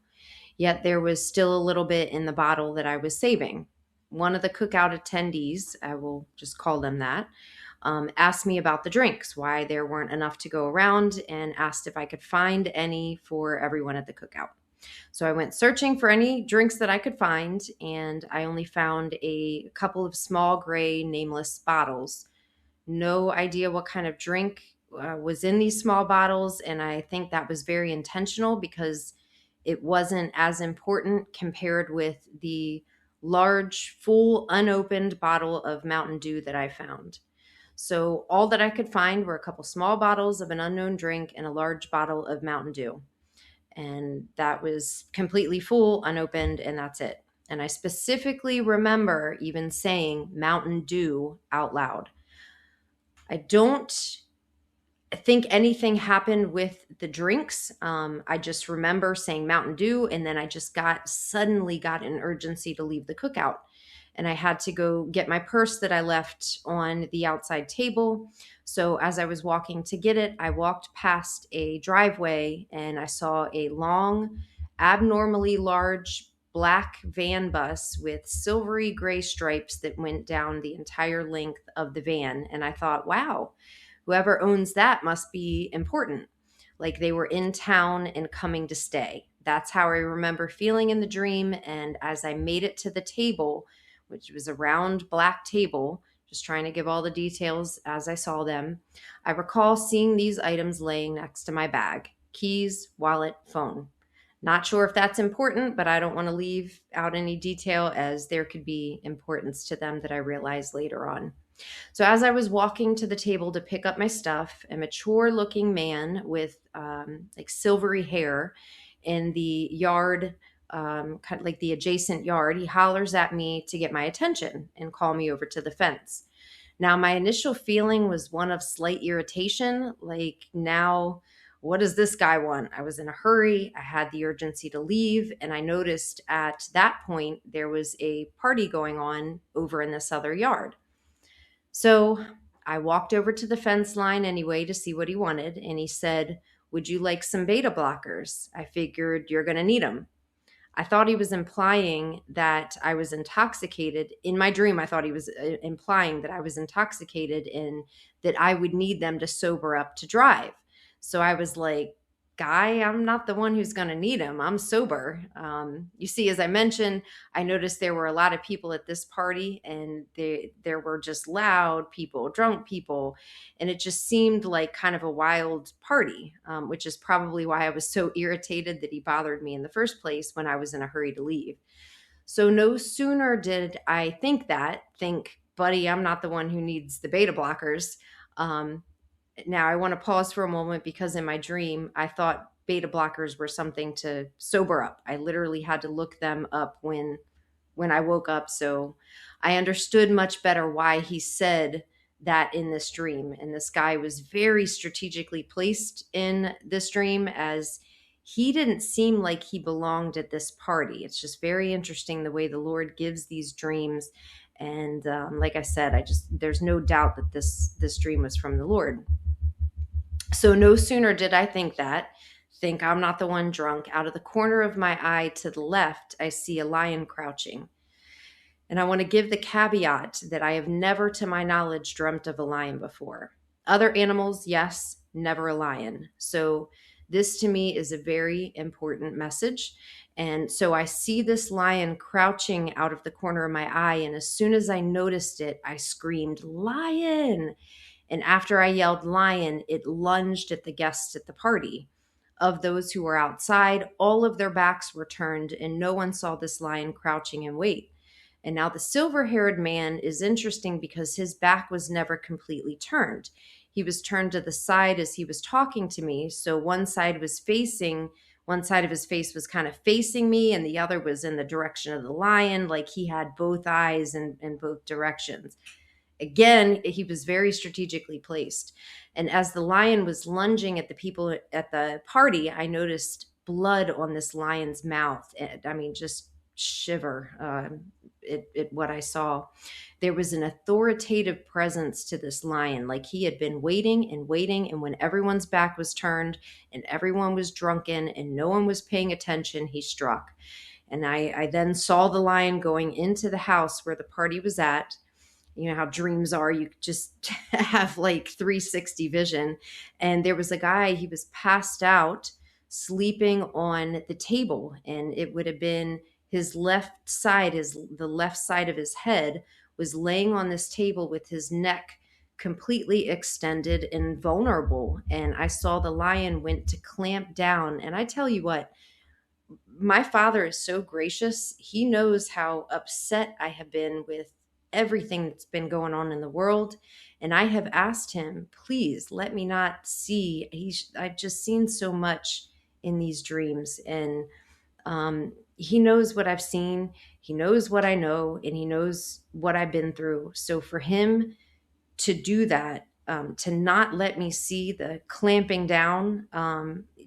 yet there was still a little bit in the bottle that I was saving. one of the cookout attendees, I will just call them that, asked me about the drinks, why there weren't enough to go around, and asked if I could find any for everyone at the cookout. So I went searching for any drinks that I could find, and I only found a couple of small gray nameless bottles. No idea what kind of drink was in these small bottles, and I think that was very intentional because it wasn't as important compared with the large, full, unopened bottle of Mountain Dew that I found. So all that I could find were a couple small bottles of an unknown drink and a large bottle of Mountain Dew. And that was completely full, unopened, and that's it. And I specifically remember even saying Mountain Dew out loud. I don't think anything happened with the drinks. I just remember saying Mountain Dew, and then I just suddenly got an urgency to leave the cookout. And I had to go get my purse that I left on the outside table. So as I was walking to get it, I walked past a driveway and I saw a long, abnormally large black van bus with silvery gray stripes that went down the entire length of the van. And I thought, wow, whoever owns that must be important. Like they were in town and coming to stay. That's how I remember feeling in the dream. And as I made it to the table, which was a round black table, just trying to give all the details as I saw them, I recall seeing these items laying next to my bag: keys, wallet, phone. Not sure if that's important, but I don't want to leave out any detail as there could be importance to them that I realized later on. So as I was walking to the table to pick up my stuff, a mature looking man with like silvery hair in the yard, kind of like the adjacent yard, he hollers at me to get my attention and call me over to the fence. Now, my initial feeling was one of slight irritation, like, now, what does this guy want? I was in a hurry. I had the urgency to leave. And I noticed at that point there was a party going on over in this other yard. So I walked over to the fence line anyway to see what he wanted. And he said, "Would you like some beta blockers? I figured you're going to need them." I thought he was implying that I was intoxicated. In my dream, I thought he was implying that I was intoxicated and that I would need them to sober up to drive. So I was like, "Guy, I'm not the one who's going to need them. I'm sober." You see, as I mentioned, I noticed there were a lot of people at this party, and there were just loud people, drunk people, and it just seemed like kind of a wild party, which is probably why I was so irritated that he bothered me in the first place when I was in a hurry to leave. So no sooner did I think, buddy, I'm not the one who needs the beta blockers. Um, Now I want to pause for a moment because in my dream, I thought beta blockers were something to sober up. I literally had to look them up when I woke up. So I understood much better why he said that in this dream. And this guy was very strategically placed in this dream, as he didn't seem like he belonged at this party. It's just very interesting the way the Lord gives these dreams. And like I said, there's no doubt that this dream was from the Lord. So no sooner did I think I'm not the one drunk, out of the corner of my eye to the left, I see a lion crouching. And I want to give the caveat that I have never, to my knowledge, dreamt of a lion before. Other animals, yes, never a lion. So this to me is a very important message. And so I see this lion crouching out of the corner of my eye. And as soon as I noticed it, I screamed, "Lion!" And after I yelled "lion," it lunged at the guests at the party. Of those who were outside, all of their backs were turned, and no one saw this lion crouching in wait. And now the silver haired man is interesting because his back was never completely turned. He was turned to the side as he was talking to me. So one side of his face was kind of facing me, and the other was in the direction of the lion, like he had both eyes in both directions. Again, he was very strategically placed. And as the lion was lunging at the people at the party, I noticed blood on this lion's mouth. I mean, just shiver at what I saw. There was an authoritative presence to this lion, like he had been waiting and waiting. And when everyone's back was turned and everyone was drunken and no one was paying attention, he struck. And I then saw the lion going into the house where the party was at. You know how dreams are, you just have like 360 vision. And there was a guy, he was passed out, sleeping on the table, and it would have been his left side, his the left side of his head was laying on this table with his neck completely extended and vulnerable. And I saw the lion went to clamp down. And I tell you what, my father is so gracious. He knows how upset I have been with everything that's been going on in the world. And I have asked him, please let me not see. I've just seen so much in these dreams. And he knows what I've seen. He knows what I know, and he knows what I've been through. So for him to do that, to not let me see the clamping down,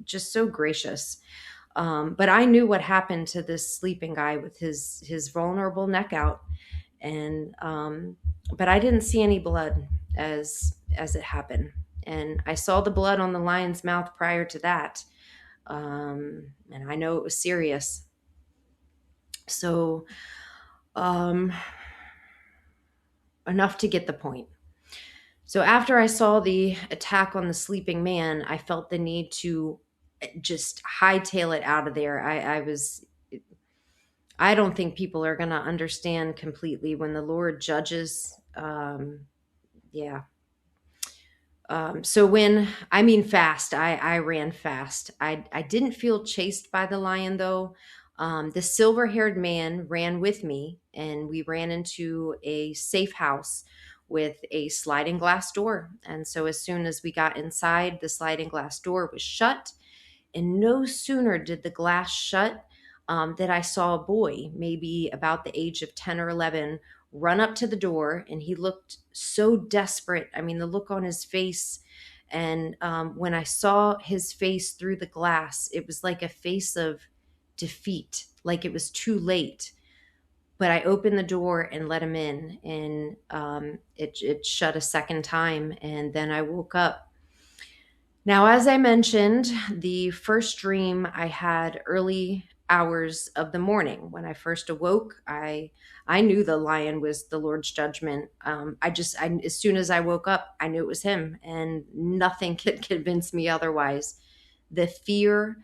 just so gracious. But I knew what happened to this sleeping guy with his vulnerable neck out, and but I didn't see any blood as it happened, and I saw the blood on the lion's mouth prior to that, and I know it was serious. So, um, enough to get the point. So after I saw the attack on the sleeping man, I felt the need to just hightail it out of there. I don't think people are going to understand completely when the Lord judges. Yeah. So when I mean fast, I ran fast. I didn't feel chased by the lion though. The silver haired man ran with me, and we ran into a safe house with a sliding glass door. And so as soon as we got inside, the sliding glass door was shut. And no sooner did the glass shut, that I saw a boy, maybe about the age of 10 or 11, run up to the door. And he looked so desperate. I mean, the look on his face. And when I saw his face through the glass, it was like a face of defeat, like it was too late. But I opened the door and let him in, and it shut a second time. And then I woke up. Now, as I mentioned, the first dream I had early hours of the morning. When I first awoke, I knew the lion was the Lord's judgment. As soon as I woke up, I knew it was him, and nothing could convince me otherwise. The fear,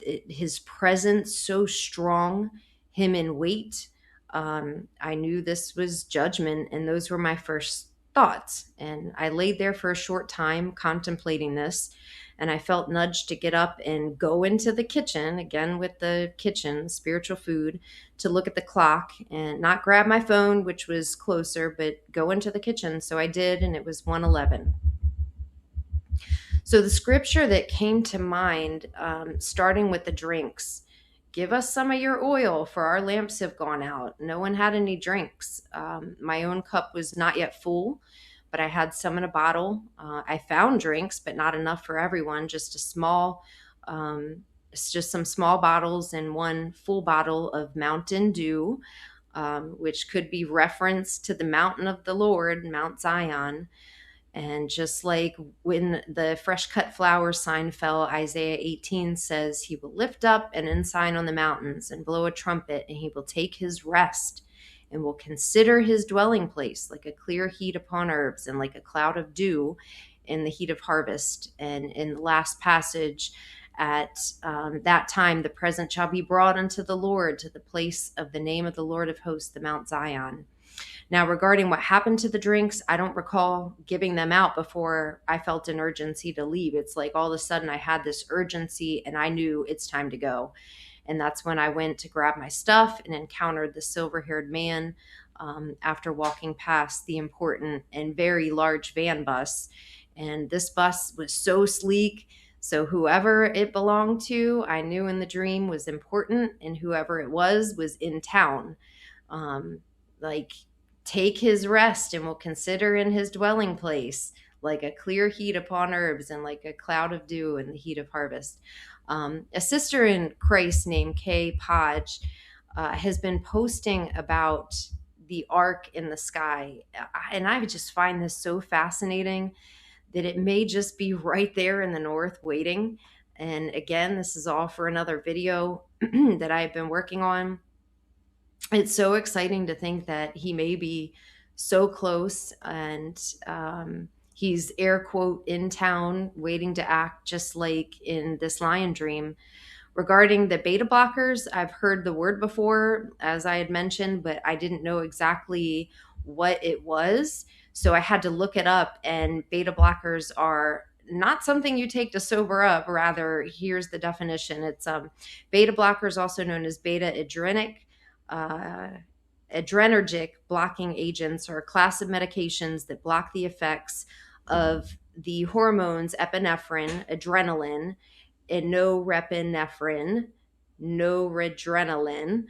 his presence so strong, him in weight. I knew this was judgment, and those were my first thoughts. And I laid there for a short time contemplating this, and I felt nudged to get up and go into the kitchen, again with the kitchen, spiritual food, to look at the clock and not grab my phone, which was closer, but go into the kitchen. So I did, and it was 1:11. So the scripture that came to mind, starting with the drinks, give us some of your oil, for our lamps have gone out. No one had any drinks. My own cup was not yet full, but I had some in a bottle. I found drinks, but not enough for everyone, just a small, it's just some small bottles and one full bottle of Mountain Dew, which could be reference to the mountain of the Lord, Mount Zion. And just like when the fresh cut flower sign fell, Isaiah 18 says, he will lift up an ensign on the mountains and blow a trumpet, and he will take his rest and will consider his dwelling place like a clear heat upon herbs and like a cloud of dew in the heat of harvest. And in the last passage, at that time, the present shall be brought unto the Lord, to the place of the name of the Lord of hosts, the Mount Zion. Now, regarding what happened to the drinks, I don't recall giving them out before I felt an urgency to leave. It's like all of a sudden I had this urgency and I knew it's time to go. And that's when I went to grab my stuff and encountered the silver haired man, after walking past the important and very large van bus. And this bus was so sleek. So whoever it belonged to, I knew in the dream was important, and whoever it was in town. Like, take his rest and will consider in his dwelling place like a clear heat upon herbs and like a cloud of dew in the heat of harvest. A sister in Christ named Kay Podge has been posting about the ark in the sky. And I just find this so fascinating that it may just be right there in the north waiting. And again, this is all for another video that I've been working on. It's so exciting to think that he may be so close, and he's air quote in town waiting to act, just like in this lion dream. Regarding the beta blockers, I've heard the word before, as I had mentioned, but I didn't know exactly what it was. So I had to look it up, and beta blockers are not something you take to sober up. Rather, here's the definition. It's beta blockers, also known as uh, adrenergic blocking agents, are a class of medications that block the effects of the hormones epinephrine, adrenaline, and norepinephrine, noradrenaline.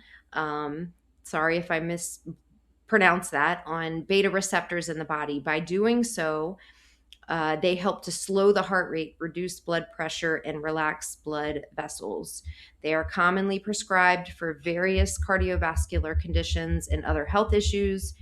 Sorry if I mispronounced that, on beta receptors in the body. By doing so, they help to slow the heart rate, reduce blood pressure, and relax blood vessels. They are commonly prescribed for various cardiovascular conditions and other health issues.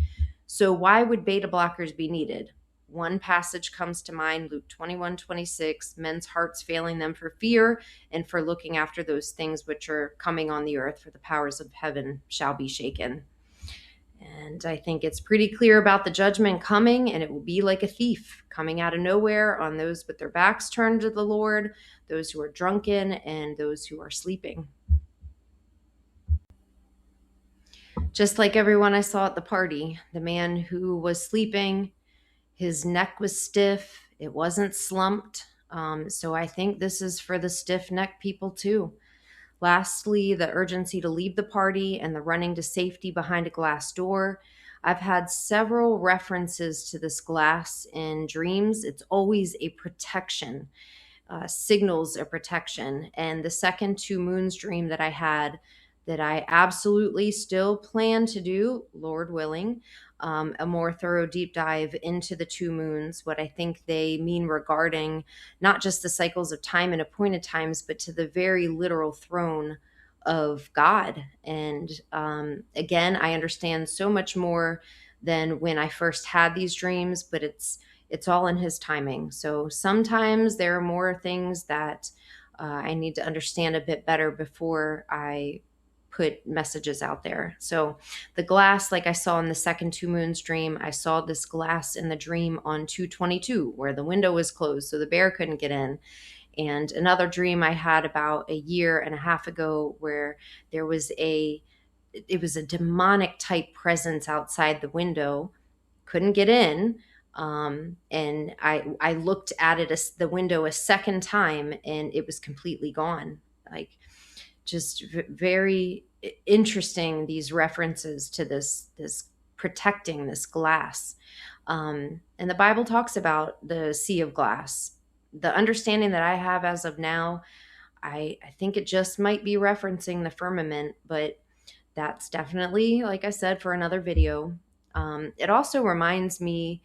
So, why would beta blockers be needed? One passage comes to mind, Luke 21:26, men's hearts failing them for fear and for looking after those things which are coming on the earth, for the powers of heaven shall be shaken. And I think it's pretty clear about the judgment coming, and it will be like a thief coming out of nowhere on those with their backs turned to the Lord, those who are drunken, and those who are sleeping. Just like everyone I saw at the party, the man who was sleeping, his neck was stiff, it wasn't slumped. So I think this is for the stiff neck people too. Lastly, the urgency to leave the party and the running to safety behind a glass door. I've had several references to this glass in dreams. It's always a protection, signals a protection. And the second two moons dream that I had, that I absolutely still plan to do, Lord willing, a more thorough deep dive into the two moons, what I think they mean regarding not just the cycles of time and appointed times, but to the very literal throne of God. And again, I understand so much more than when I first had these dreams, but it's all in his timing. So sometimes there are more things that I need to understand a bit better before I put messages out there. So the glass, like I saw in the second two moons dream, I saw this glass in the dream on 222 where the window was closed so the bear couldn't get in. And another dream I had about a year and a half ago where there was it was a demonic type presence outside the window, couldn't get in. And I looked at it as the window a second time, and it was completely gone. Like, just very interesting, these references to this protecting this glass. And the Bible talks about the sea of glass. The understanding that I have as of now, I think it just might be referencing the firmament, but that's definitely, like I said, for another video. It also reminds me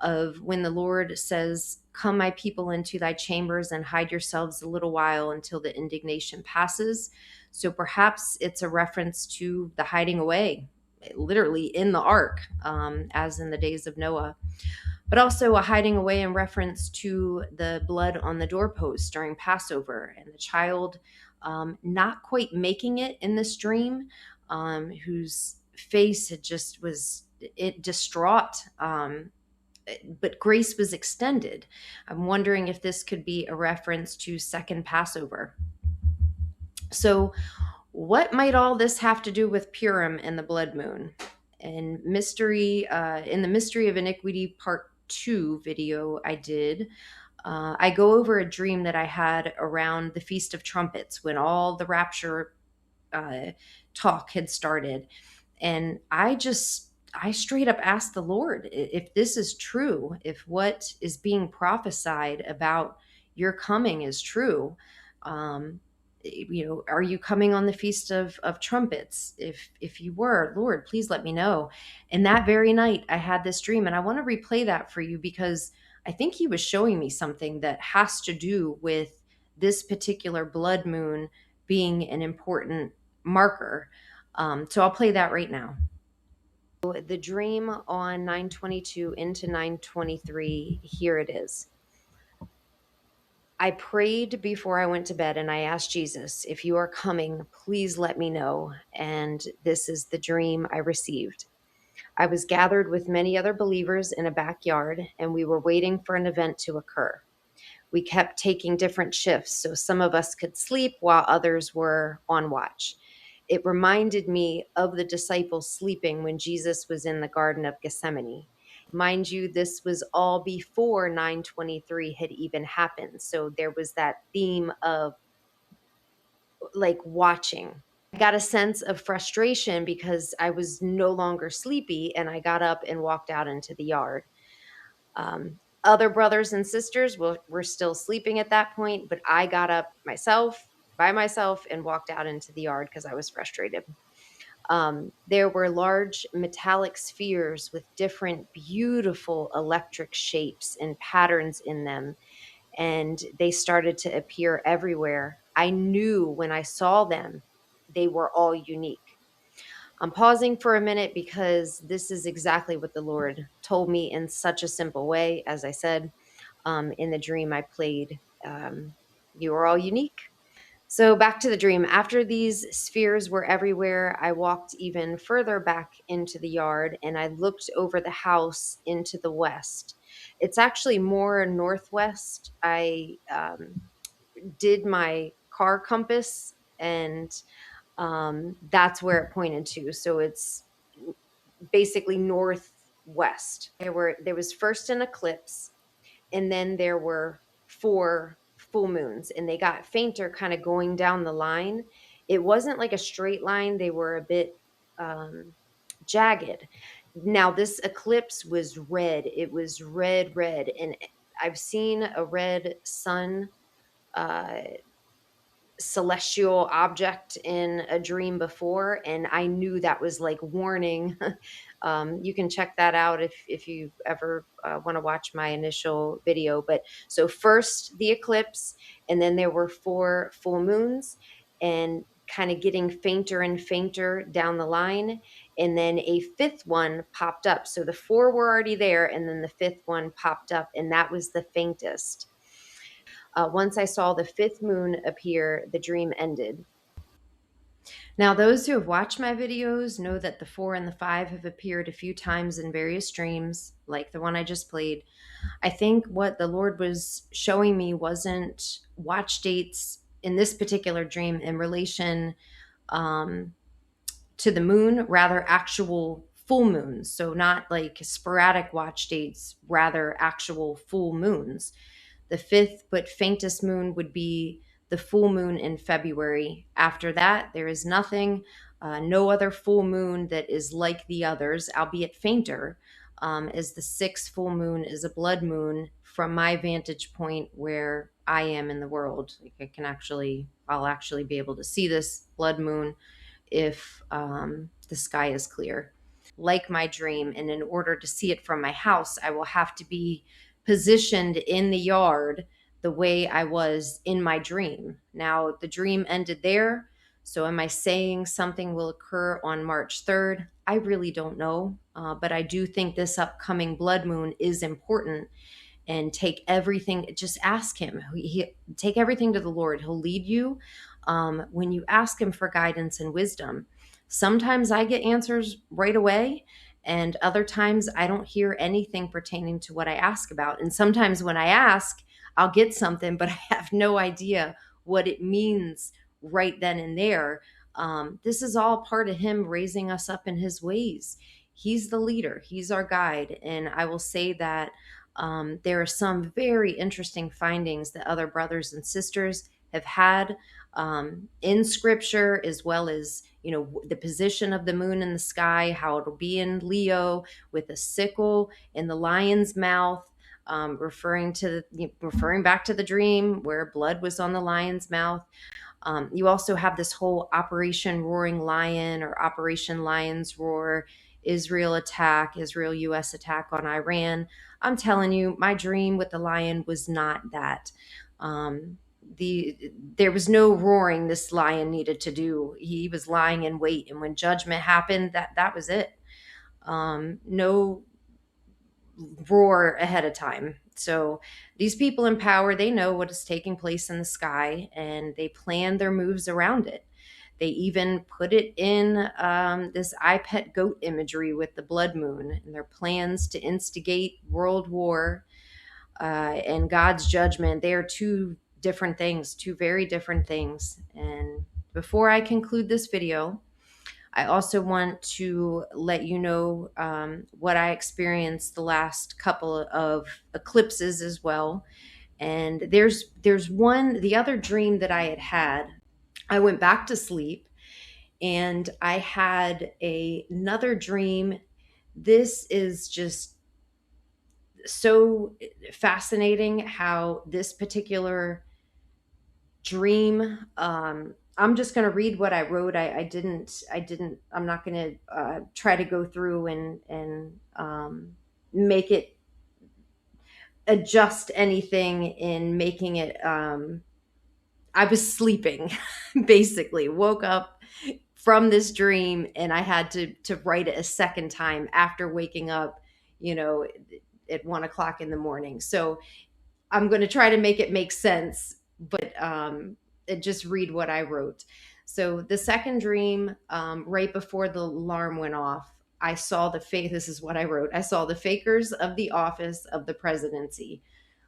of when the Lord says, "Come, my people, into thy chambers and hide yourselves a little while until the indignation passes." So perhaps it's a reference to the hiding away, literally in the ark, as in the days of Noah, but also a hiding away in reference to the blood on the doorpost during Passover and the child not quite making it in this dream, whose face had just was it distraught. But grace was extended. I'm wondering if this could be a reference to second Passover. So, what might all this have to do with Purim and the blood moon? And mystery, in the Mystery of Iniquity Part 2 video I did, I go over a dream that I had around the Feast of Trumpets when all the rapture talk had started. And I straight up asked the Lord if this is true, if what is being prophesied about your coming is true. Are you coming on the Feast of Trumpets? If you were, Lord, please let me know. And that very night I had this dream, and I want to replay that for you because I think he was showing me something that has to do with this particular blood moon being an important marker. So I'll play that right now. The dream on 922 into 923, here it is. I prayed before I went to bed and I asked Jesus, if you are coming, please let me know. And this is the dream I received. I was gathered with many other believers in a backyard, and we were waiting for an event to occur. We kept taking different shifts, so some of us could sleep while others were on watch. It reminded me of the disciples sleeping when Jesus was in the Garden of Gethsemane. Mind you, this was all before 923 had even happened. So there was that theme of like watching. I got a sense of frustration because I was no longer sleepy, and I got up and walked out into the yard. Other brothers and sisters were still sleeping at that point, but I got up by myself and walked out into the yard because I was frustrated. There were large metallic spheres with different beautiful electric shapes and patterns in them, and they started to appear everywhere. I knew when I saw them, they were all unique. I'm pausing for a minute because this is exactly what the Lord told me in such a simple way. As I said, in the dream I played, you are all unique. So back to the dream. After these spheres were everywhere, I walked even further back into the yard and I looked over the house into the west. It's actually more northwest. I did my car compass, and that's where it pointed to. So it's basically northwest. There was first an eclipse, and then there were four full moons, and they got fainter kind of going down the line. It wasn't like a straight line, they were a bit jagged. Now this eclipse was red. It was red, and I've seen a red sun, uh, celestial object in a dream before, and I knew that was like warning. You can check that out if you ever want to watch my initial video. But so first the eclipse, and then there were four full moons, and kind of getting fainter and fainter down the line, and then a fifth one popped up. So the four were already there, and then the fifth one popped up, and that was the faintest. Once I saw the fifth moon appear, the dream ended. Now, those who have watched my videos know that the four and the five have appeared a few times in various dreams, like the one I just played. I think what the Lord was showing me wasn't watch dates in this particular dream in relation um, to the moon, rather actual full moons. So, not like sporadic watch dates, rather actual full moons. The fifth but faintest moon would be the full moon in February. After that, there is nothing, no other full moon that is like the others, albeit fainter, as the sixth full moon is a blood moon from my vantage point where I am in the world. Like I'll actually be able to see this blood moon if the sky is clear, like my dream. And in order to see it from my house, I will have to be positioned in the yard the way I was in my dream. Now, the dream ended there. So, am I saying something will occur on March 3rd? I really don't know. But I do think this upcoming blood moon is important, and take everything, just ask him. Take everything to the Lord. He'll lead you when you ask him for guidance and wisdom. Sometimes I get answers right away, and other times I don't hear anything pertaining to what I ask about. And sometimes when I ask, I'll get something, but I have no idea what it means right then and there. This is all part of him raising us up in his ways. He's the leader, he's our guide. And I will say that there are some very interesting findings that other brothers and sisters have had in scripture, as well as the position of the moon in the sky, how it'll be in Leo with a sickle in the lion's mouth, referring back to the dream where blood was on the lion's mouth. You also have this whole Operation Roaring Lion or Operation Lion's Roar, Israel attack, Israel US attack on Iran. I'm telling you, my dream with the lion was not that. There was no roaring this lion needed to do. He was lying in wait, and when judgment happened, that was it. No roar ahead of time. So these people in power, they know what is taking place in the sky, and they plan their moves around it. They even put it in this I pet goat imagery with the blood moon and their plans to instigate world war and God's judgment. They are two different things, two very different things. And before I conclude this video, I also want to let you know what I experienced the last couple of eclipses as well. And there's one, the other dream that I had. I went back to sleep and I had another dream. This is just so fascinating how this particular dream, I'm just going to read what I wrote. I'm not going to try to go through and make it adjust anything in making it. I was sleeping, basically woke up from this dream, and I had to write it a second time after waking up, you know, at 1 o'clock in the morning. So I'm going to try to make it make sense, but just read what I wrote. So the second dream, right before the alarm went off, I saw the fake. This is what I wrote. I saw the fakers of the office of the presidency.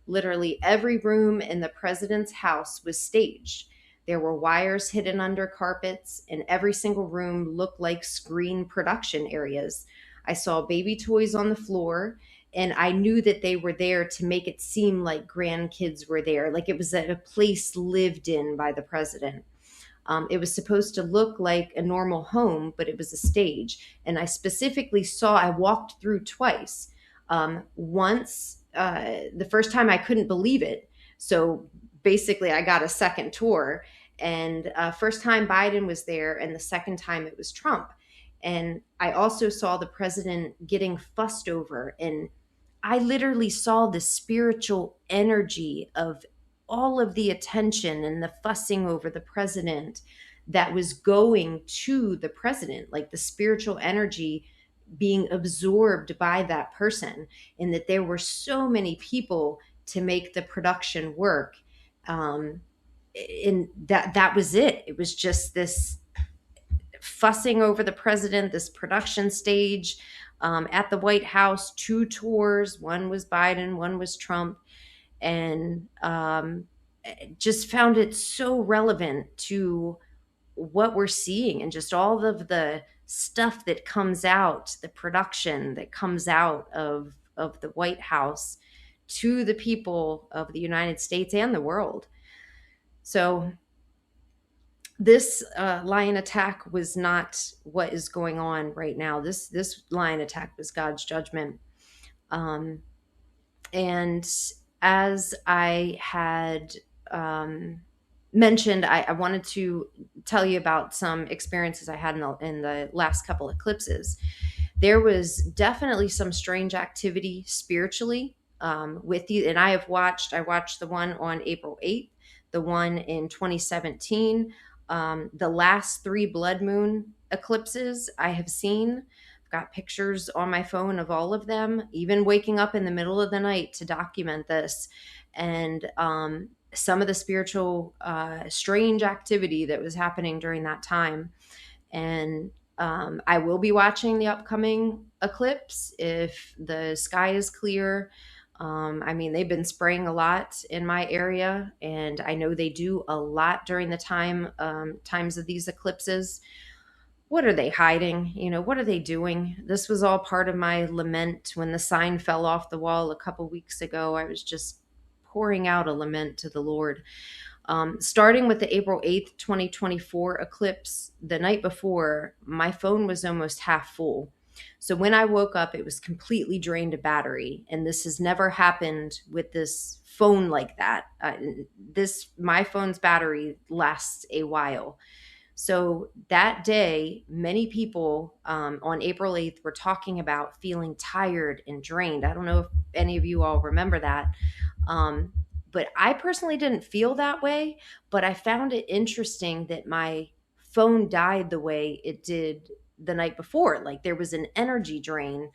Literally every room in the president's house was staged. There were wires hidden under carpets, and every single room looked like screen production areas. I saw baby toys on the floor, and I knew that they were there to make it seem like grandkids were there, like it was at a place lived in by the president. It was supposed to look like a normal home, but it was a stage. And I specifically saw, I walked through twice. Once, the first time I couldn't believe it. So basically, I got a second tour. And first time Biden was there, and the second time it was Trump. And I also saw the president getting fussed over. And I literally saw the spiritual energy of all of the attention and the fussing over the president that was going to the president, like the spiritual energy being absorbed by that person, and that there were so many people to make the production work. And that was it. It was just this fussing over the president, this production stage at the White House, two tours. One was Biden, one was Trump. And just found it so relevant to what we're seeing and just all of the stuff that comes out, the production that comes out of the White House to the people of the United States and the world. So this lion attack was not what is going on right now. This lion attack was God's judgment. And as I had mentioned, I wanted to tell you about some experiences I had in the last couple eclipses. There was definitely some strange activity spiritually with you. And I watched the one on April 8th, the one in 2017, the last 3 blood moon eclipses I have seen. I've got pictures on my phone of all of them, even waking up in the middle of the night to document this. And some of the spiritual strange activity that was happening during that time. And I will be watching the upcoming eclipse if the sky is clear. I mean, they've been spraying a lot in my area, and I know they do a lot during the times of these eclipses. What are they hiding? You know, what are they doing? This was all part of my lament when the sign fell off the wall a couple weeks ago. I was just pouring out a lament to the Lord. Starting with the April 8th, 2024 eclipse, the night before, my phone was almost half full. So when I woke up, it was completely drained of battery. And this has never happened with this phone like that. My phone's battery lasts a while. So that day, many people on April 8th were talking about feeling tired and drained. I don't know if any of you all remember that. But I personally didn't feel that way, but I found it interesting that my phone died the way it did the night before. Like there was an energy drain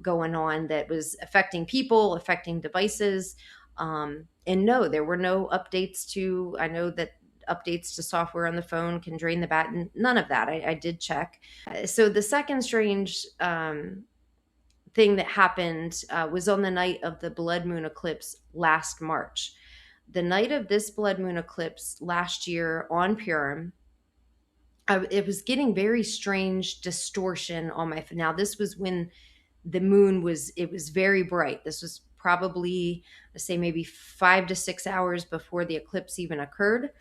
going on that was affecting people, affecting devices. And no, there were no updates to, I know that updates to software on the phone can drain the batt. None of that. I did check. So the second strange thing that happened was on the night of the blood moon eclipse last March. The night of this blood moon eclipse last year on Purim, it was getting very strange distortion on my. Now this was when the moon was, it was very bright. This was probably, let's say, maybe 5 to 6 hours before the eclipse even occurred.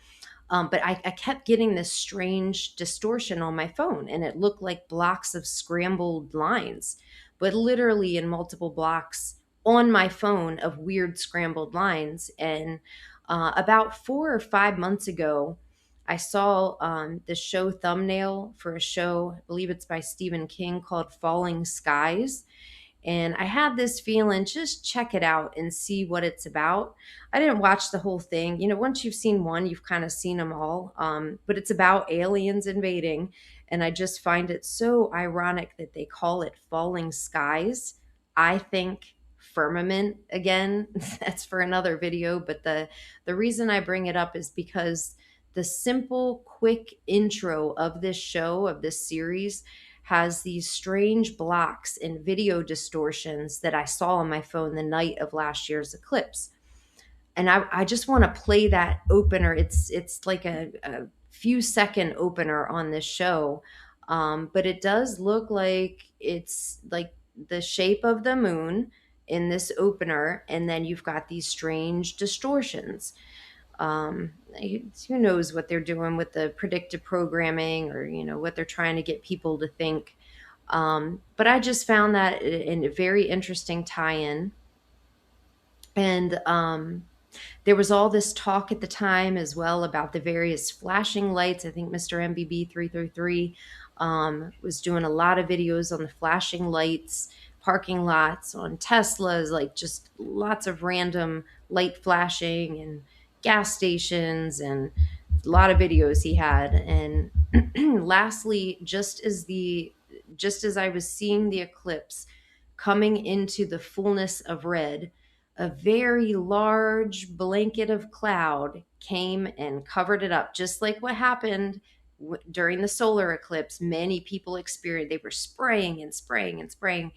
But I kept getting this strange distortion on my phone, and it looked like blocks of scrambled lines, but literally in multiple blocks on my phone of weird scrambled lines. And about 4 or 5 months ago, I saw the show thumbnail for a show, I believe it's by Stephen King, called Falling Skies. And I had this feeling, just check it out and see what it's about. I didn't watch the whole thing. You know, once you've seen one, you've kind of seen them all. But it's about aliens invading. And I just find it so ironic that they call it Falling Skies. I think firmament again. That's for another video. But the reason I bring it up is because the simple, quick intro of this show, of this series, has these strange blocks and video distortions that I saw on my phone the night of last year's eclipse. And I just want to play that opener. It's like a few second opener on this show. But it does look like it's like the shape of the moon in this opener. And then you've got these strange distortions. Who knows what they're doing with the predictive programming, or what they're trying to get people to think. But I just found that a very interesting tie-in. And there was all this talk at the time as well about the various flashing lights. I think Mr. MBB 333 was doing a lot of videos on the flashing lights, parking lots, on Teslas, like just lots of random light flashing, and gas stations, and a lot of videos he had. And lastly, just as I was seeing the eclipse coming into the fullness of red, a very large blanket of cloud came and covered it up, just like what happened during the solar eclipse. Many people experienced, they were spraying and spraying and spraying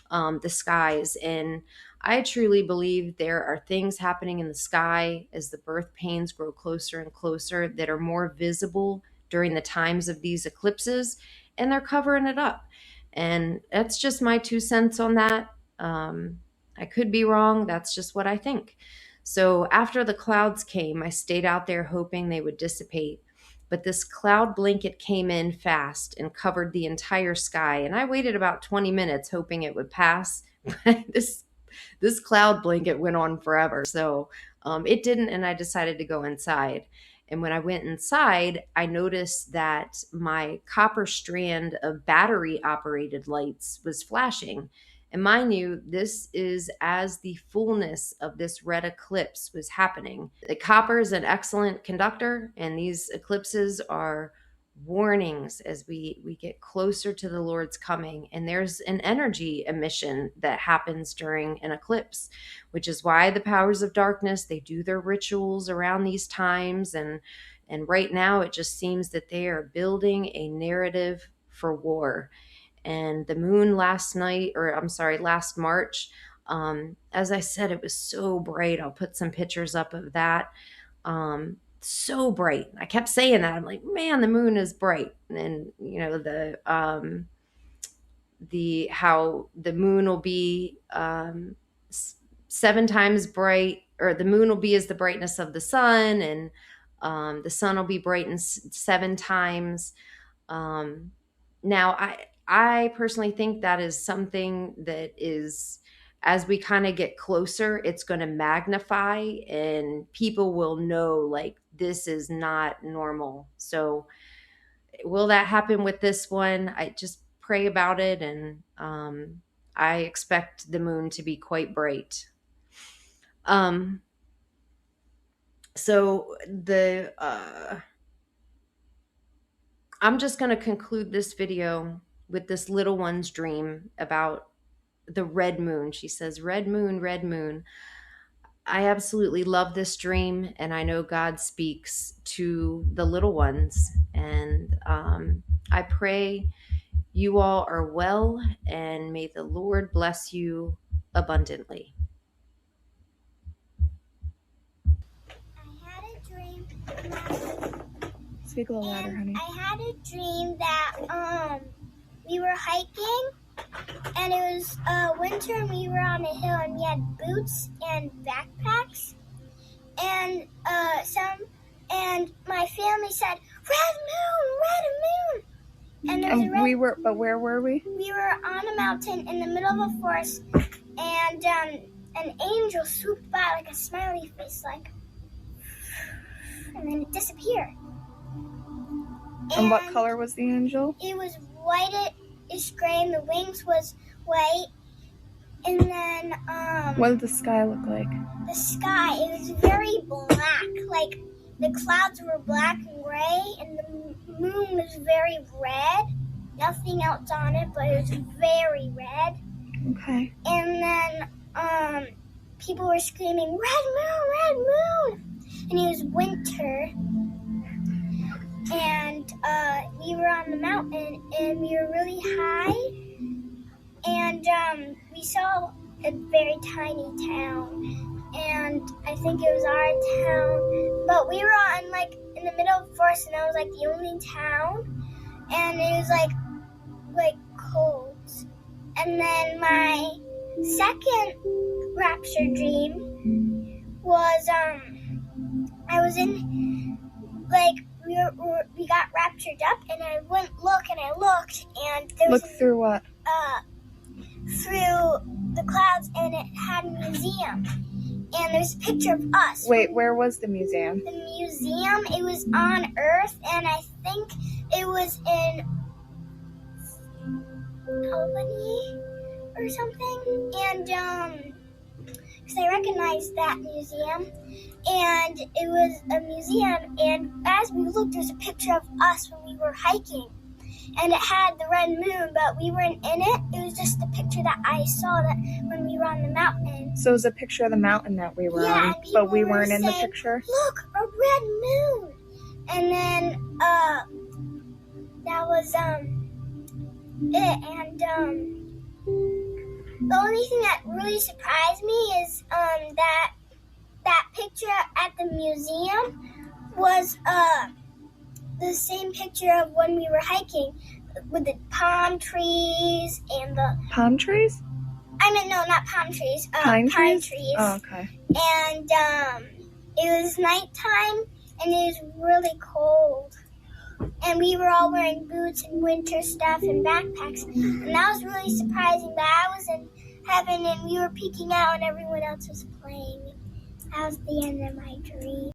the skies. And I truly believe there are things happening in the sky as the birth pains grow closer and closer that are more visible during the times of these eclipses, and they're covering it up. And that's just my 2 cents on that. I could be wrong. That's just what I think. So after the clouds came, I stayed out there hoping they would dissipate. But this cloud blanket came in fast and covered the entire sky. And I waited about 20 minutes hoping it would pass. this cloud blanket went on forever. So it didn't, and I decided to go inside. And when I went inside, I noticed that my copper strand of battery operated lights was flashing. And mind you, this is as the fullness of this red eclipse was happening. The copper is an excellent conductor, and these eclipses are warnings as we get closer to the Lord's coming. And there's an energy emission that happens during an eclipse, which is why the powers of darkness, they do their rituals around these times. And right now it just seems that they are building a narrative for war. And the moon last March, as I said, it was so bright. I'll put some pictures up of that. So bright. I kept saying that. I'm like, man, the moon is bright. And how the moon will be 7 times bright, or the moon will be as the brightness of the sun, and the sun will be brightened 7 times. Now, I personally think that is something that is, as we kind of get closer, it's going to magnify, and people will know, like, this is not normal. So will that happen with this one? I just pray about it. And I expect the moon to be quite bright. So I'm just going to conclude this video with this little one's dream about the red moon. She says, red moon, red moon. I absolutely love this dream, and I know God speaks to the little ones. And I pray you all are well, and may the Lord bless you abundantly. I had a dream. Speak a little louder, honey. I had a dream that we were hiking, and it was winter, and we were on a hill, and we had boots and backpacks, and my family said, "Red moon, red moon," And but where were we? We were on a mountain in the middle of a forest, and an angel swooped by like a smiley face, like, and then it disappeared. And what color was the angel? It was whitish gray, and the wings was white. And then what did the sky look like? The sky, it was very black. Like the clouds were black and gray, and the moon was very red. Nothing else on it, but it was very red. Okay. And then people were screaming, "Red moon, red moon!" And it was winter. And we were on the mountain, and we were really high, and we saw a very tiny town, and I think it was our town, but we were on like in the middle of the forest, and that was like the only town, and it was like cold. And then my second rapture dream was I was in like we got raptured up, and I went look, and I looked, and there was through what? Through the clouds, and it had a museum, and there's a picture of us. Wait, where was the museum? The museum, it was on Earth, and I think it was in Albany or something, and because I recognized that museum, and it was a museum, and as we looked, there's a picture of us when we were hiking, and it had the red moon, but we weren't in it. It was just the picture that I saw that when we were on the mountain. So it was a picture of the mountain that we were on, but we weren't in the picture? Look, a red moon! And then, that was, it, and, the only thing that really surprised me is, that picture at the museum was, the same picture of when we were hiking with the palm trees and the... Palm trees? I mean, no, not palm trees. Pine trees? Oh, okay. And it was nighttime, and it was really cold. And we were all wearing boots and winter stuff and backpacks. And that was really surprising that I was in heaven, and we were peeking out, and everyone else was playing. That was the end of my dream.